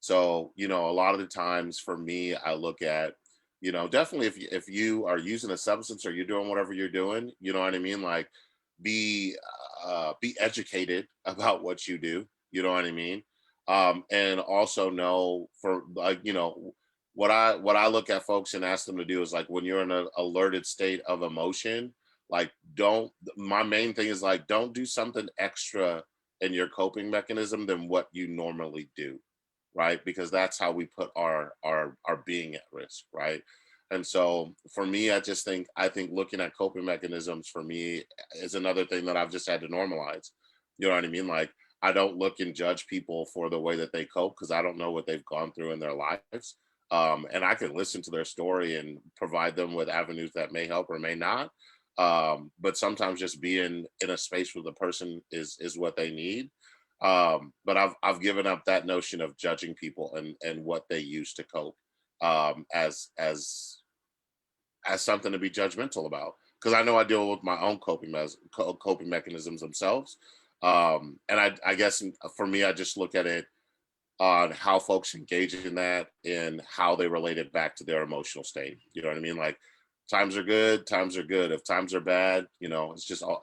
So, a lot of the times for me, I look at, definitely if you are using a substance or you're doing whatever you're doing, you know what I mean? Like be educated about what you do, you know what I mean? And also know for like, what I look at folks and ask them to do is like when you're in an alerted state of emotion, Like, my main thing is like, don't do something extra in your coping mechanism than what you normally do, right? Because that's how we put our being at risk, right? And so for me, I think looking at coping mechanisms for me is another thing that I've just had to normalize. You know what I mean? Like, I don't look and judge people for the way that they cope because I don't know what they've gone through in their lives. And I can listen to their story and provide them with avenues that may help or may not. But sometimes just being in a space with the person is what they need. But I've given up that notion of judging people and what they use to cope, as something to be judgmental about, because I know I deal with my own coping mechanisms themselves. And I guess for me, I just look at it on how folks engage in that and how they relate it back to their emotional state. You know what I mean? Like, times are good, times are good. If times are bad, it's just all,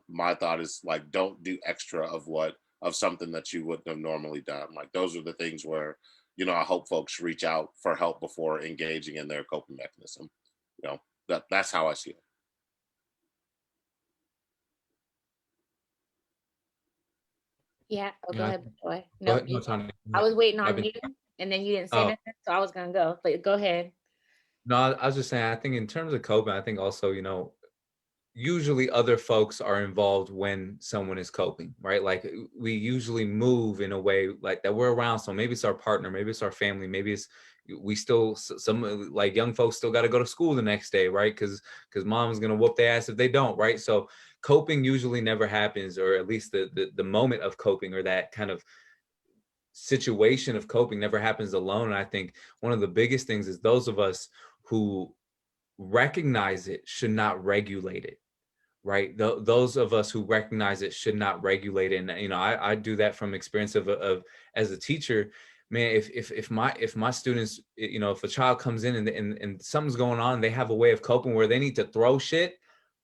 my thought is like, don't do extra of something that you wouldn't have normally done. Like, those are the things where, I hope folks reach out for help before engaging in their coping mechanism. That's how I see it. Yeah. Oh, go Yeah, ahead, boy. go No, ahead. No, Tanya, go I ahead. was waiting I've on been. you, and then you didn't say Oh, nothing, so I was gonna go. But go ahead. no, I was just saying, I think in terms of coping, I think also, usually other folks are involved when someone is coping, right? Like, we usually move in a way like that we're around. So maybe it's our partner, maybe it's our family, maybe it's some like young folks still got to go to school the next day, right? Because mom's gonna whoop their ass if they don't, right? So coping usually never happens, or at least the moment of coping, or that kind of situation of coping, never happens alone. And I think one of the biggest things is those of us who recognize it should not regulate it, right? Those of us who recognize it should not regulate it. And I do that from experience of as a teacher. Man, if my students, if a child comes in and something's going on, they have a way of coping where they need to throw shit.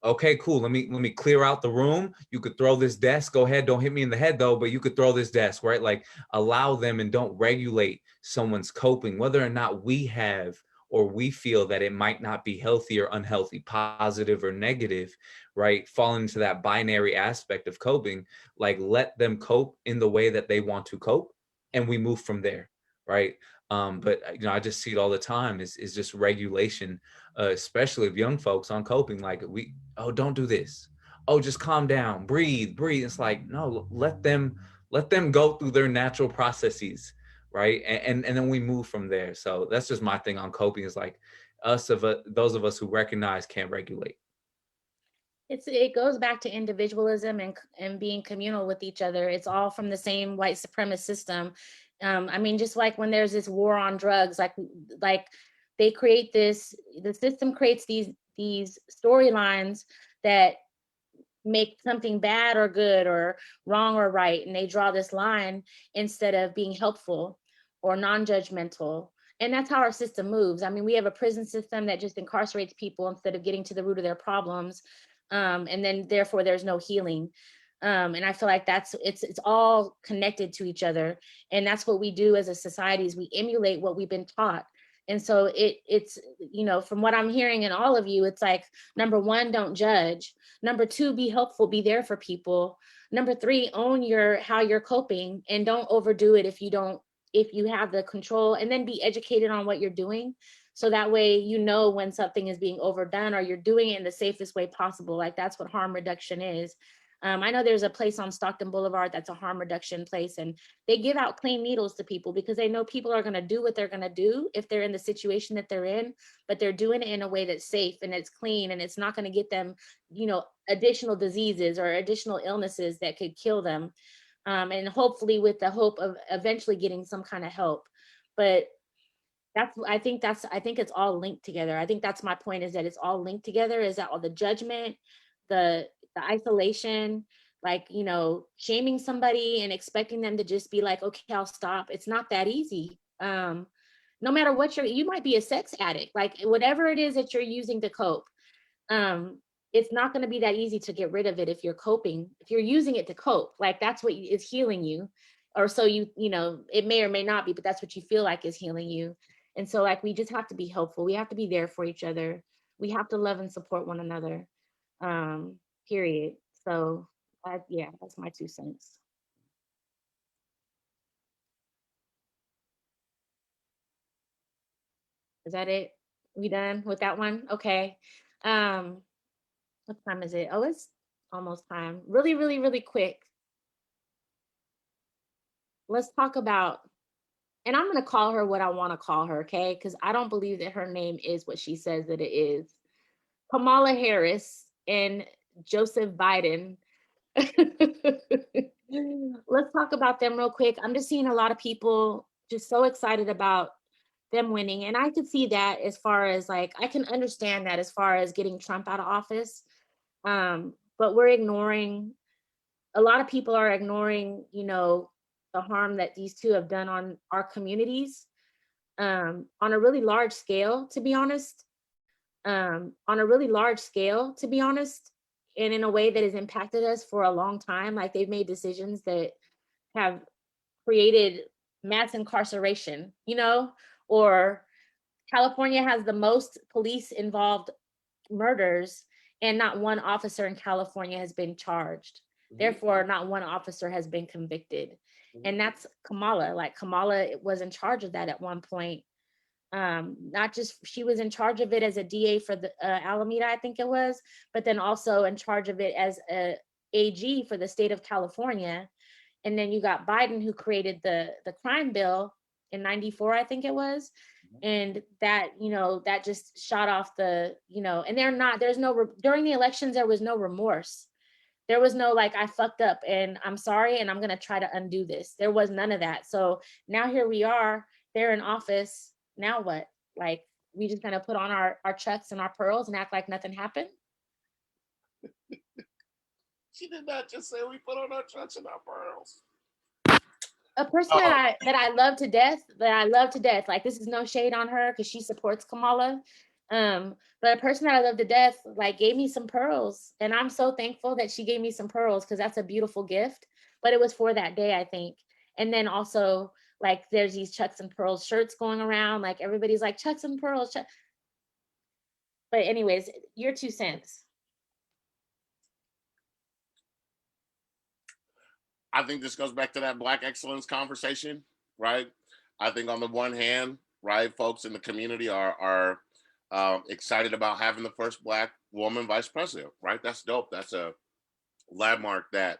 Okay, cool. Let me clear out the room. You could throw this desk. Go ahead. Don't hit me in the head though, but you could throw this desk, right? Like, allow them, and don't regulate someone's coping, whether or not we have or we feel that it might not be healthy or unhealthy, positive or negative, right? Fall into that binary aspect of coping. Like, let them cope in the way that they want to cope, and we move from there, right? But I just see it all the time is just regulation, especially of young folks on coping. Like, don't do this. Oh, just calm down, breathe. It's like, no, let them go through their natural processes, right? And then we move from there. So that's just my thing on coping, is like, those of us who recognize can't regulate. It goes back to individualism and being communal with each other. It's all from the same white supremacist system. I mean, just like when there's this war on drugs, like they create the system creates these storylines that make something bad or good or wrong or right, and they draw this line instead of being helpful or non-judgmental. And that's how our system moves. I mean, we have a prison system that just incarcerates people instead of getting to the root of their problems, and then therefore there's no healing. And I feel like it's all connected to each other, and that's what we do as a society, is we emulate what we've been taught. And so it's from what I'm hearing in all of you, it's like, number one, don't judge. Number two, be helpful, be there for people. Number three, own how you're coping, and don't overdo it if you have the control, and then be educated on what you're doing. So that way, when something is being overdone, or you're doing it in the safest way possible. Like, that's what harm reduction is. I know there's a place on Stockton Boulevard that's a harm reduction place, and they give out clean needles to people because they know people are going to do what they're going to do if they're in the situation that they're in, but they're doing it in a way that's safe and it's clean, and it's not going to get them, additional diseases or additional illnesses that could kill them. And hopefully with the hope of eventually getting some kind of help. But I think it's all linked together. I think that's my point, is that it's all linked together, is that all the judgment, the isolation, like, shaming somebody and expecting them to just be like, okay, I'll stop. It's not that easy. No matter what you might be a sex addict, like whatever it is that you're using to cope. It's not going to be that easy to get rid of it if you're coping, if you're using it to cope, like that's what is healing you. Or so it may or may not be, but that's what you feel like is healing you. And so, like, we just have to be helpful. We have to be there for each other. We have to love and support one another. period. So yeah, that's my 2 cents. Is that it? We done with that one? Okay. Um, what time is it? Oh, it's almost time. Really, really, really quick. Let's talk about, and I'm gonna call her what I want to call her, okay? Because I don't believe that her name is what she says that it is. Kamala Harris and Joseph Biden. Let's talk about them real quick. I'm just seeing a lot of people just so excited about them winning. And I could see that as far as like, I can understand that as far as getting Trump out of office. But we're ignoring, a lot of people are ignoring, the harm that these two have done on our communities on a really large scale, to be honest. On a really large scale, to be honest, and in a way that has impacted us for a long time. Like they've made decisions that have created mass incarceration, or California has the most police involved murders, and not one officer in California has been charged. Therefore, not one officer has been convicted. And that's Kamala. Like Kamala was in charge of that at one point. Not just, she was in charge of it as a DA for the Alameda, I think it was, but then also in charge of it as a AG for the state of California. And then you got Biden, who created the crime bill in 94, I think it was. And that, that just shot off the, and during the elections, there was no remorse. There was no like, I fucked up and I'm sorry and I'm going to try to undo this. There was none of that. So now here we are, they're in office. Now what? Like, we just gonna put on our chucks and our pearls and act like nothing happened? She did not just say we put on our chucks and our pearls. A person that I love to death, like this is no shade on her because she supports Kamala. But a person that I love to death, like, gave me some pearls. And I'm so thankful that she gave me some pearls because that's a beautiful gift. But it was for that day, I think. And then also, like, there's these Chucks and Pearls shirts going around. Like, everybody's like, Chucks and Pearls. But anyways, your 2 cents. I think this goes back to that Black excellence conversation, right? I think on the one hand, right, folks in the community are excited about having the first Black woman vice president, right? That's dope. That's a landmark that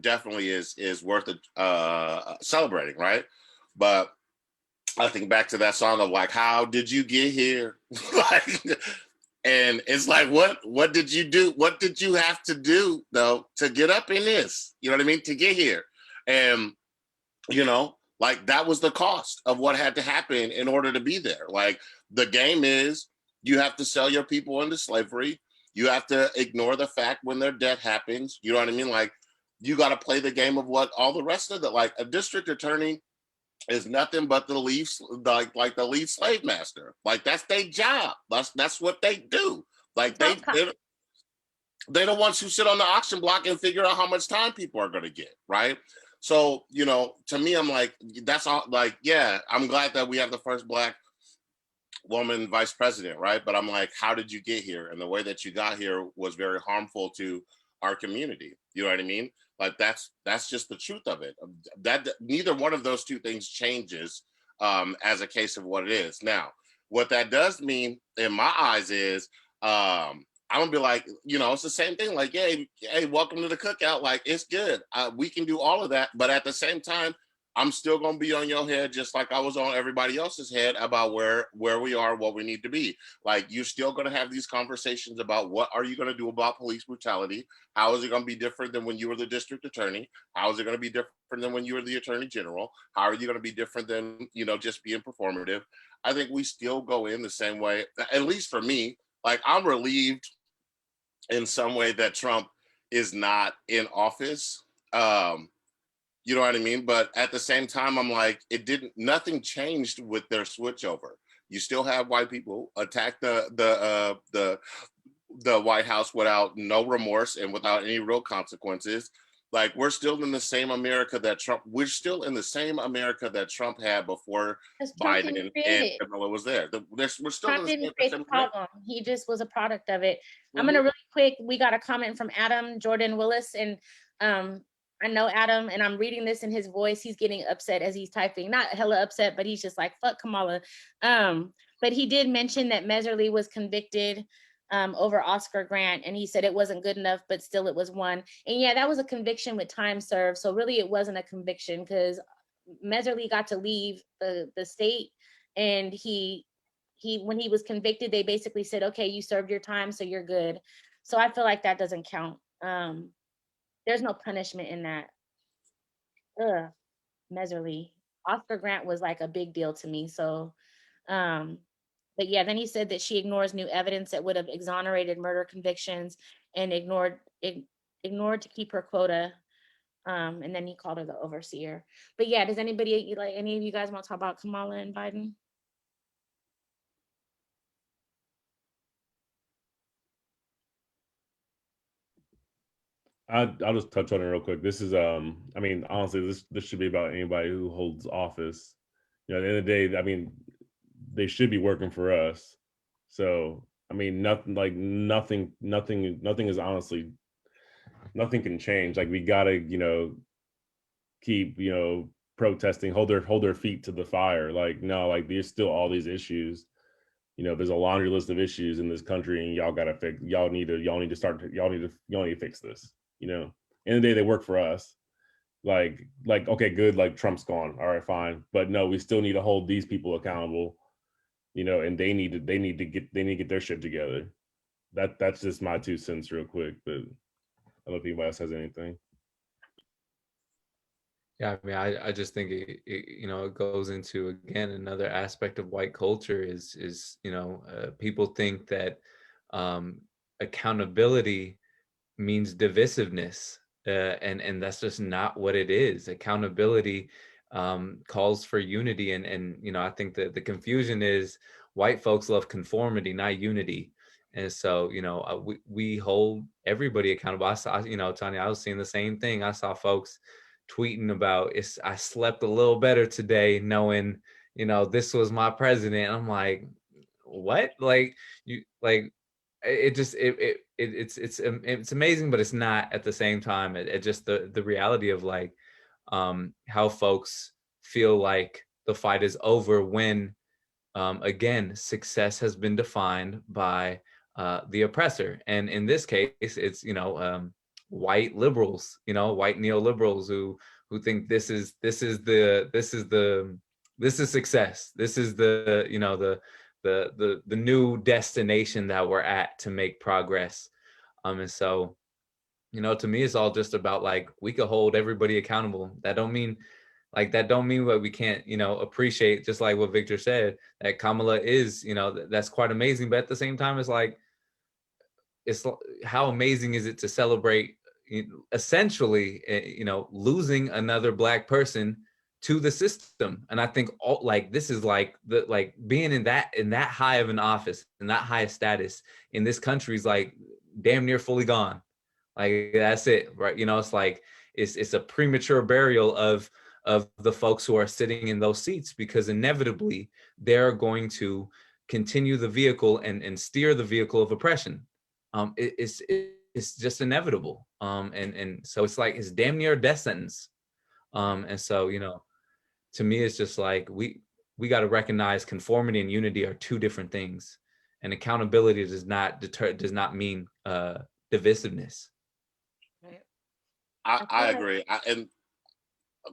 definitely is worth celebrating, right? But I think back to that song of like, how did you get here? Like, and it's like, what did you do? What did you have to do though to get up in this? You know what I mean? To get here. And like that was the cost of what had to happen in order to be there. Like the game is you have to sell your people into slavery. You have to ignore the fact when their death happens. You know what I mean? Like you got to play the game of what all the rest of like a district attorney is nothing but the lead, like the lead slave master. Like that's their job. That's what they do. Like they're the ones who sit on the auction block and figure out how much time people are going to get, right? So, to me, I'm like, that's all. Like, yeah, I'm glad that we have the first Black woman vice president, right? But I'm like, how did you get here? And the way that you got here was very harmful to our community. You know what I mean? Like that's just the truth of it. That neither one of those two things changes as a case of what it is. Now, what that does mean in my eyes is I'm gonna be like, it's the same thing. Like, hey, welcome to the cookout. Like, it's good. We can do all of that, but at the same time, I'm still gonna be on your head just like I was on everybody else's head about where we are, what we need to be. Like you're still gonna have these conversations about what are you gonna do about police brutality? How is it gonna be different than when you were the district attorney? How is it gonna be different than when you were the attorney general? How are you gonna be different than just being performative? I think we still go in the same way, at least for me. Like I'm relieved in some way that Trump is not in office. You know what I mean? But at the same time, I'm like, nothing changed with their switchover. You still have white people attack the White House without no remorse and without any real consequences. Like, we're still in the same America that we're still in the same America that Trump had before Because Trump didn't Biden create and it. Kamala was there. We're still in Trump the didn't same. create the problem. He just was a product of it. I'm Mhm. gonna really quick. We got a comment from Adam Jordan Willis, and I know Adam, and I'm reading this in his voice. He's getting upset as he's typing, not hella upset, but he's just like, "Fuck Kamala." But he did mention that Meserly was convicted over Oscar Grant, and he said it wasn't good enough, but still it was one. And yeah, that was a conviction with time served. So really, it wasn't a conviction because Meserly got to leave the state, and he when he was convicted, they basically said, okay, you served your time, so you're good. So I feel like that doesn't count. There's no punishment in that. Ugh, Meserly. Oscar Grant was like a big deal to me. So but yeah, then he said that she ignores new evidence that would have exonerated murder convictions and ignored to keep her quota. And then he called her the overseer. But yeah, does anybody, like, any of you guys want to talk about Kamala and Biden? I'll just touch on it real quick. This is I mean, honestly, this should be about anybody who holds office. You know, at the end of the day, I mean, they should be working for us. So I mean, nothing is honestly, nothing can change. Like, we gotta, keep, protesting, hold their feet to the fire. Like, no, like, there's still all these issues. There's a laundry list of issues in this country, and y'all need to fix this. End of the day, they work for us. Like, okay, good, like, Trump's gone, all right, fine, but no, we still need to hold these people accountable. And they need to get their shit together. That's just my 2 cents real quick, but I don't know if anybody else has anything. Yeah, I mean, I just think it goes into, again, another aspect of white culture is people think that accountability means divisiveness, and that's just not what it is. Accountability calls for unity, and I think that the confusion is white folks love conformity, not unity. And so, we hold everybody accountable. I saw, Tanya, I was seeing the same thing. I saw folks tweeting about, I slept a little better today knowing, this was my president. I'm like, what? Like, you, like, it's amazing, but it's not at the same time. It just the reality of, like, how folks feel like the fight is over when, again, success has been defined by the oppressor, and in this case, it's white liberals, white neoliberals who think this is success. This is the new destination that we're at to make progress. And so, to me, it's all just about, like, we could hold everybody accountable. That don't mean that we can't, appreciate, just like what Victor said, that Kamala is, that's quite amazing. But at the same time, it's like, how amazing is it to celebrate, essentially, losing another Black person to the system. And I think this is like being in that high of an office and that high of status in this country is like damn near fully gone. Like, that's it, right? It's like it's a premature burial of the folks who are sitting in those seats, because inevitably they're going to continue the vehicle and steer the vehicle of oppression. It's just inevitable. And so it's like, it's damn near a death sentence. And so, to me, it's just like, we got to recognize conformity and unity are two different things, and accountability does not mean divisiveness. Right. I agree. And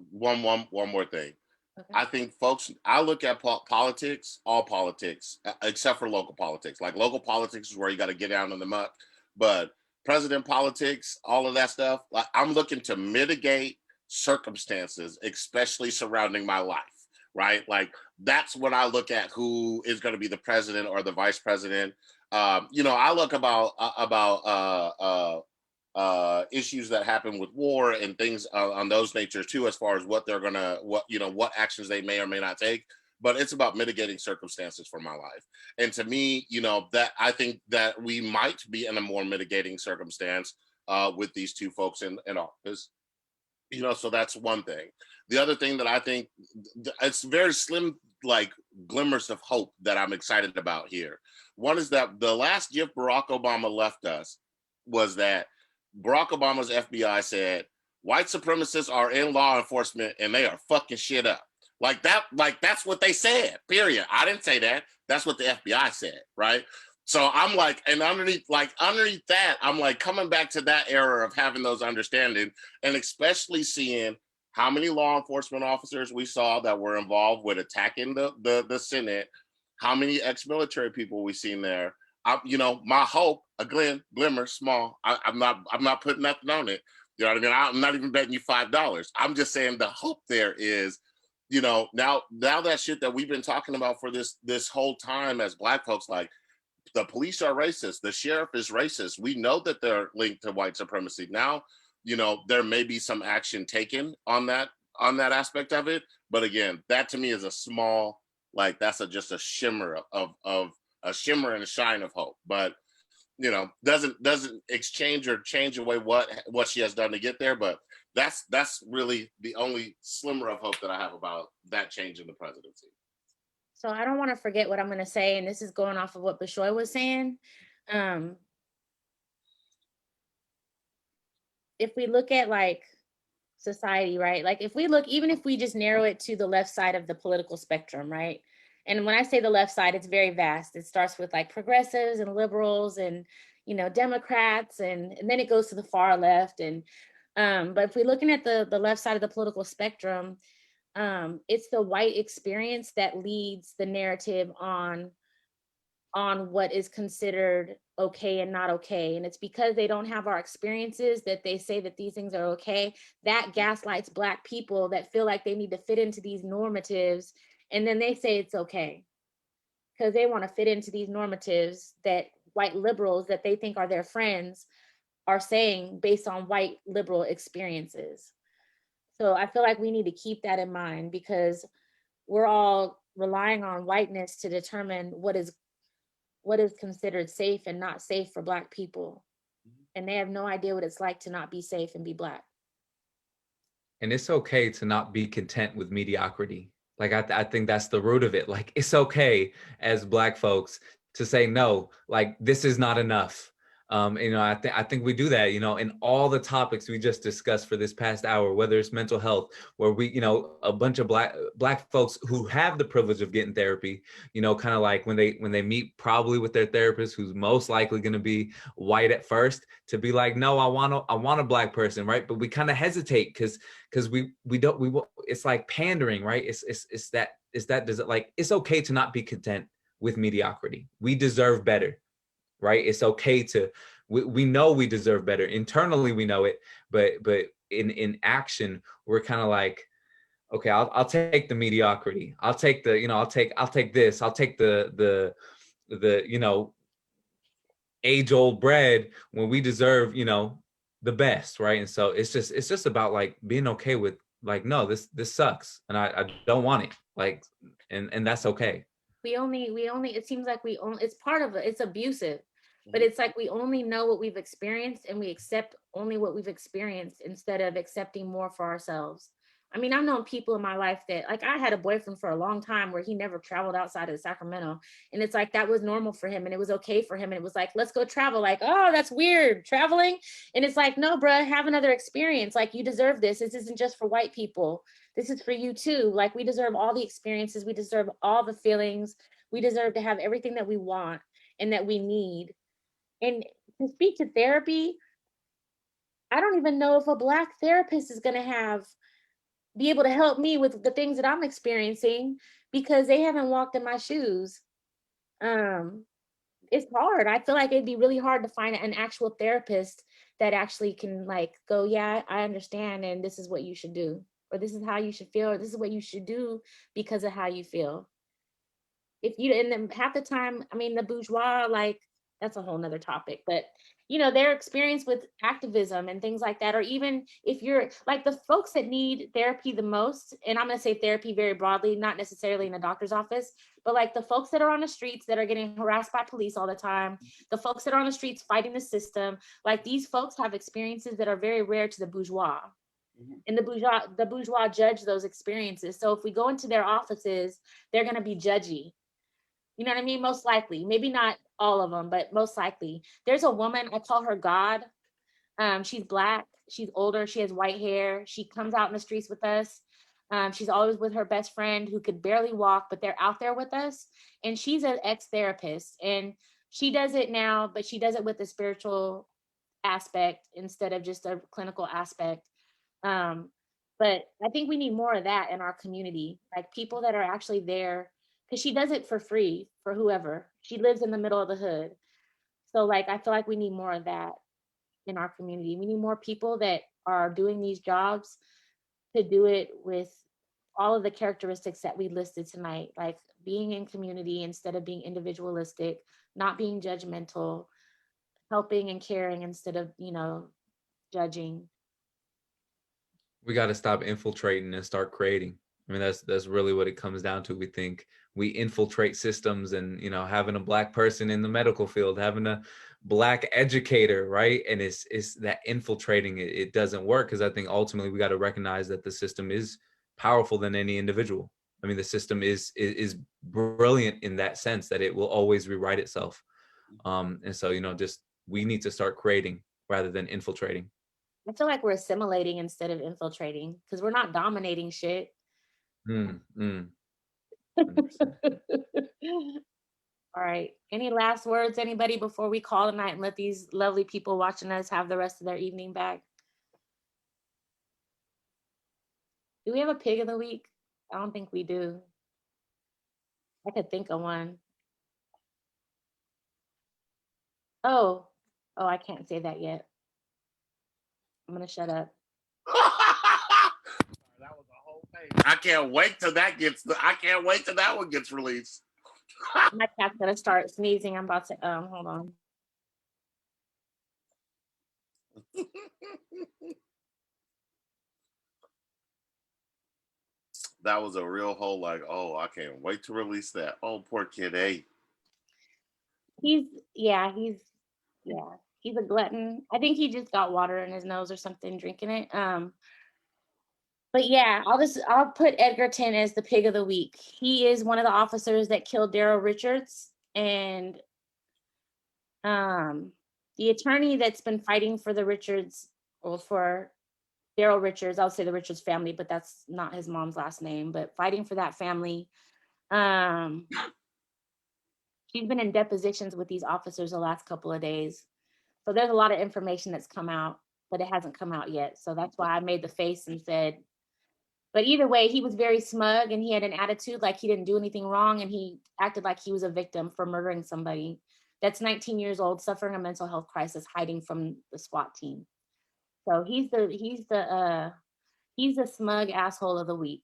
one more thing. Okay. I think, folks, I look at politics, all politics, except for local politics. Like, local politics is where you got to get down in the muck. But president politics, all of that stuff, like, I'm looking to mitigate circumstances, especially surrounding my life, right? Like, that's when I look at who is going to be the president or the vice president. I look about issues that happen with war and things on those natures too, as far as what actions they may or may not take. But it's about mitigating circumstances for my life. And to me, that I think that we might be in a more mitigating circumstance with these two folks in office. You know, so that's one thing. The other thing that I think it's very slim, like glimmers of hope that I'm excited about here. One is that the last gift Barack Obama left us was that Barack Obama's FBI said white supremacists are in law enforcement and they are fucking shit up. Like that, like that's what they said, period. I didn't say that. That's what the FBI said, right? So I'm like, and underneath that, I'm like coming back to that era of having those understanding, and especially seeing how many law enforcement officers we saw that were involved with attacking the Senate, how many ex-military people we seen there. You know, my hope, a glimmer, small. I'm not putting nothing on it. You know what I mean? I'm not even betting you $5. I'm just saying the hope there is, you know, now that shit that we've been talking about for this whole time as Black folks, like the police are racist, the sheriff is racist. We know that they're linked to white supremacy. Now, you know, there may be some action taken on that aspect of it. But again, that to me is a small, like that's just a shimmer of a shimmer and a shine of hope. But you know, doesn't exchange or change away what she has done to get there. But that's really the only slimmer of hope that I have about that change in the presidency. So I don't want to forget what I'm going to say, and this is going off of what Bashoy was saying. If we look at like society, right? Like if we look, even if we just narrow it to the left side of the political spectrum, right? And when I say the left side, it's very vast. It starts with like progressives and liberals and, you know, Democrats, and then it goes to the far left. And but if we're looking at the left side of the political spectrum, it's the white experience that leads the narrative on what is considered okay and not okay. And it's because they don't have our experiences that they say that these things are okay. That gaslights Black people that feel like they need to fit into these normatives. And then they say it's okay because they want to fit into these normatives that white liberals that they think are their friends are saying based on white liberal experiences. So I feel like we need to keep that in mind because we're all relying on whiteness to determine what is considered safe and not safe for Black people. And they have no idea what it's like to not be safe and be Black. And it's okay to not be content with mediocrity. Like, I think that's the root of it. Like, it's okay as Black folks to say, no, like, this is not enough. You know, I think we do that, you know, in all the topics we just discussed for this past hour, whether it's mental health, where we, you know, a bunch of black folks who have the privilege of getting therapy, you know, kind of like when they meet probably with their therapist, who's most likely going to be white at first, to be like, no, I want a Black person, right? But we kind of hesitate because we it's like pandering, right? It's like, it's okay to not be content with mediocrity. We deserve better. Right? It's okay to, we know we deserve better. Internally, we know it, but in action, we're kind of like, okay, I'll take the mediocrity. I'll take the, you know, I'll take this. I'll take the you know, age-old bread when we deserve, you know, the best, right? And so it's just about like being okay with like, no, this sucks, and I don't want it, like, and that's okay. We only, it seems like it's part of it, it's abusive, but it's like we only know what we've experienced and we accept only what we've experienced instead of accepting more for ourselves. I mean, I've known people in my life that, like, I had a boyfriend for a long time where he never traveled outside of Sacramento. And it's like, that was normal for him and it was okay for him. And it was like, let's go travel. Like, oh, that's weird, traveling. And it's like, no, bruh, have another experience. Like, you deserve this. This isn't just for white people. This is for you too. Like, we deserve all the experiences. We deserve all the feelings. We deserve to have everything that we want and that we need. And to speak to therapy, I don't even know if a Black therapist is going to be able to help me with the things that I'm experiencing because they haven't walked in my shoes. It's hard. I feel like it'd be really hard to find an actual therapist that actually can like go, yeah, I understand, and this is what you should do, or this is how you should feel, or this is what you should do because of how you feel. If you, and then half the time, I mean, the bourgeois, like, that's a whole nother topic, but you know, their experience with activism and things like that, or even if you're like the folks that need therapy the most, and I'm going to say therapy very broadly, not necessarily in a doctor's office, but like the folks that are on the streets that are getting harassed by police all the time, the folks that are on the streets fighting the system, like these folks have experiences that are very rare to the bourgeois. And the bourgeois judge those experiences. So if we go into their offices, they're going to be judgy. You know what I mean? Most likely, maybe not all of them, but most likely. There's a woman, I call her God. She's Black, she's older, she has white hair. She comes out in the streets with us. She's always with her best friend who could barely walk, but they're out there with us. And she's an ex-therapist, and she does it now, but she does it with a spiritual aspect instead of just a clinical aspect. But I think we need more of that in our community, like people that are actually there, because she does it for free for whoever. She lives in the middle of the hood. So like, I feel like we need more of that in our community. We need more people that are doing these jobs to do it with all of the characteristics that we listed tonight, like being in community instead of being individualistic, not being judgmental, helping and caring instead of, judging. We got to stop infiltrating and start creating. I mean, that's really what it comes down to. We think we infiltrate systems, and having a Black person in the medical field, having a Black educator, right? And it's that infiltrating it doesn't work, because I think ultimately we got to recognize that the system is powerful than any individual. I mean, the system is brilliant in that sense that it will always rewrite itself. And so just we need to start creating rather than infiltrating. I feel like we're assimilating instead of infiltrating, because we're not dominating shit. 100%. All right. Any last words, anybody, before we call tonight and let these lovely people watching us have the rest of their evening back? Do we have a pig of the week? I don't think we do. I could think of one. Oh, I can't say that yet. I'm gonna shut up. That was a whole thing. I can't wait till that one gets released. My cat's gonna start sneezing. I'm about to hold on. That was a real whole I can't wait to release that. Oh, poor kid A. He's a glutton. I think he just got water in his nose or something, drinking it. But yeah, I'll put Edgerton as the pig of the week. He is one of the officers that killed Daryl Richards, and the attorney that's been fighting for the Richards, or for Daryl Richards, I'll say the Richards family, but that's not his mom's last name, but fighting for that family. She's been in depositions with these officers the last couple of days. So there's a lot of information that's come out, but it hasn't come out yet. So that's why I made the face and said, but either way, he was very smug, and he had an attitude like he didn't do anything wrong, and he acted like he was a victim for murdering somebody that's 19 years old, suffering a mental health crisis, hiding from the SWAT team. So he's the smug asshole of the week.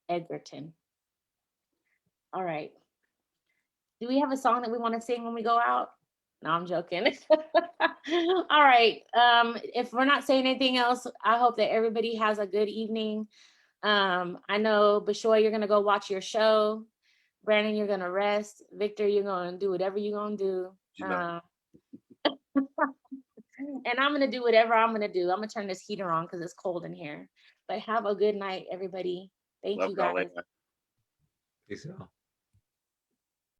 Edgerton. All right. Do we have a song that we want to sing when we go out? No, I'm joking. All right. If we're not saying anything else, I hope that everybody has a good evening. I know, Bashoy, you're going to go watch your show. Brandon, you're going to rest. Victor, you're going to do whatever you're going to do. And I'm going to do whatever I'm going to do. I'm going to turn this heater on because it's cold in here. But have a good night, everybody. Thank you, guys. Peace out.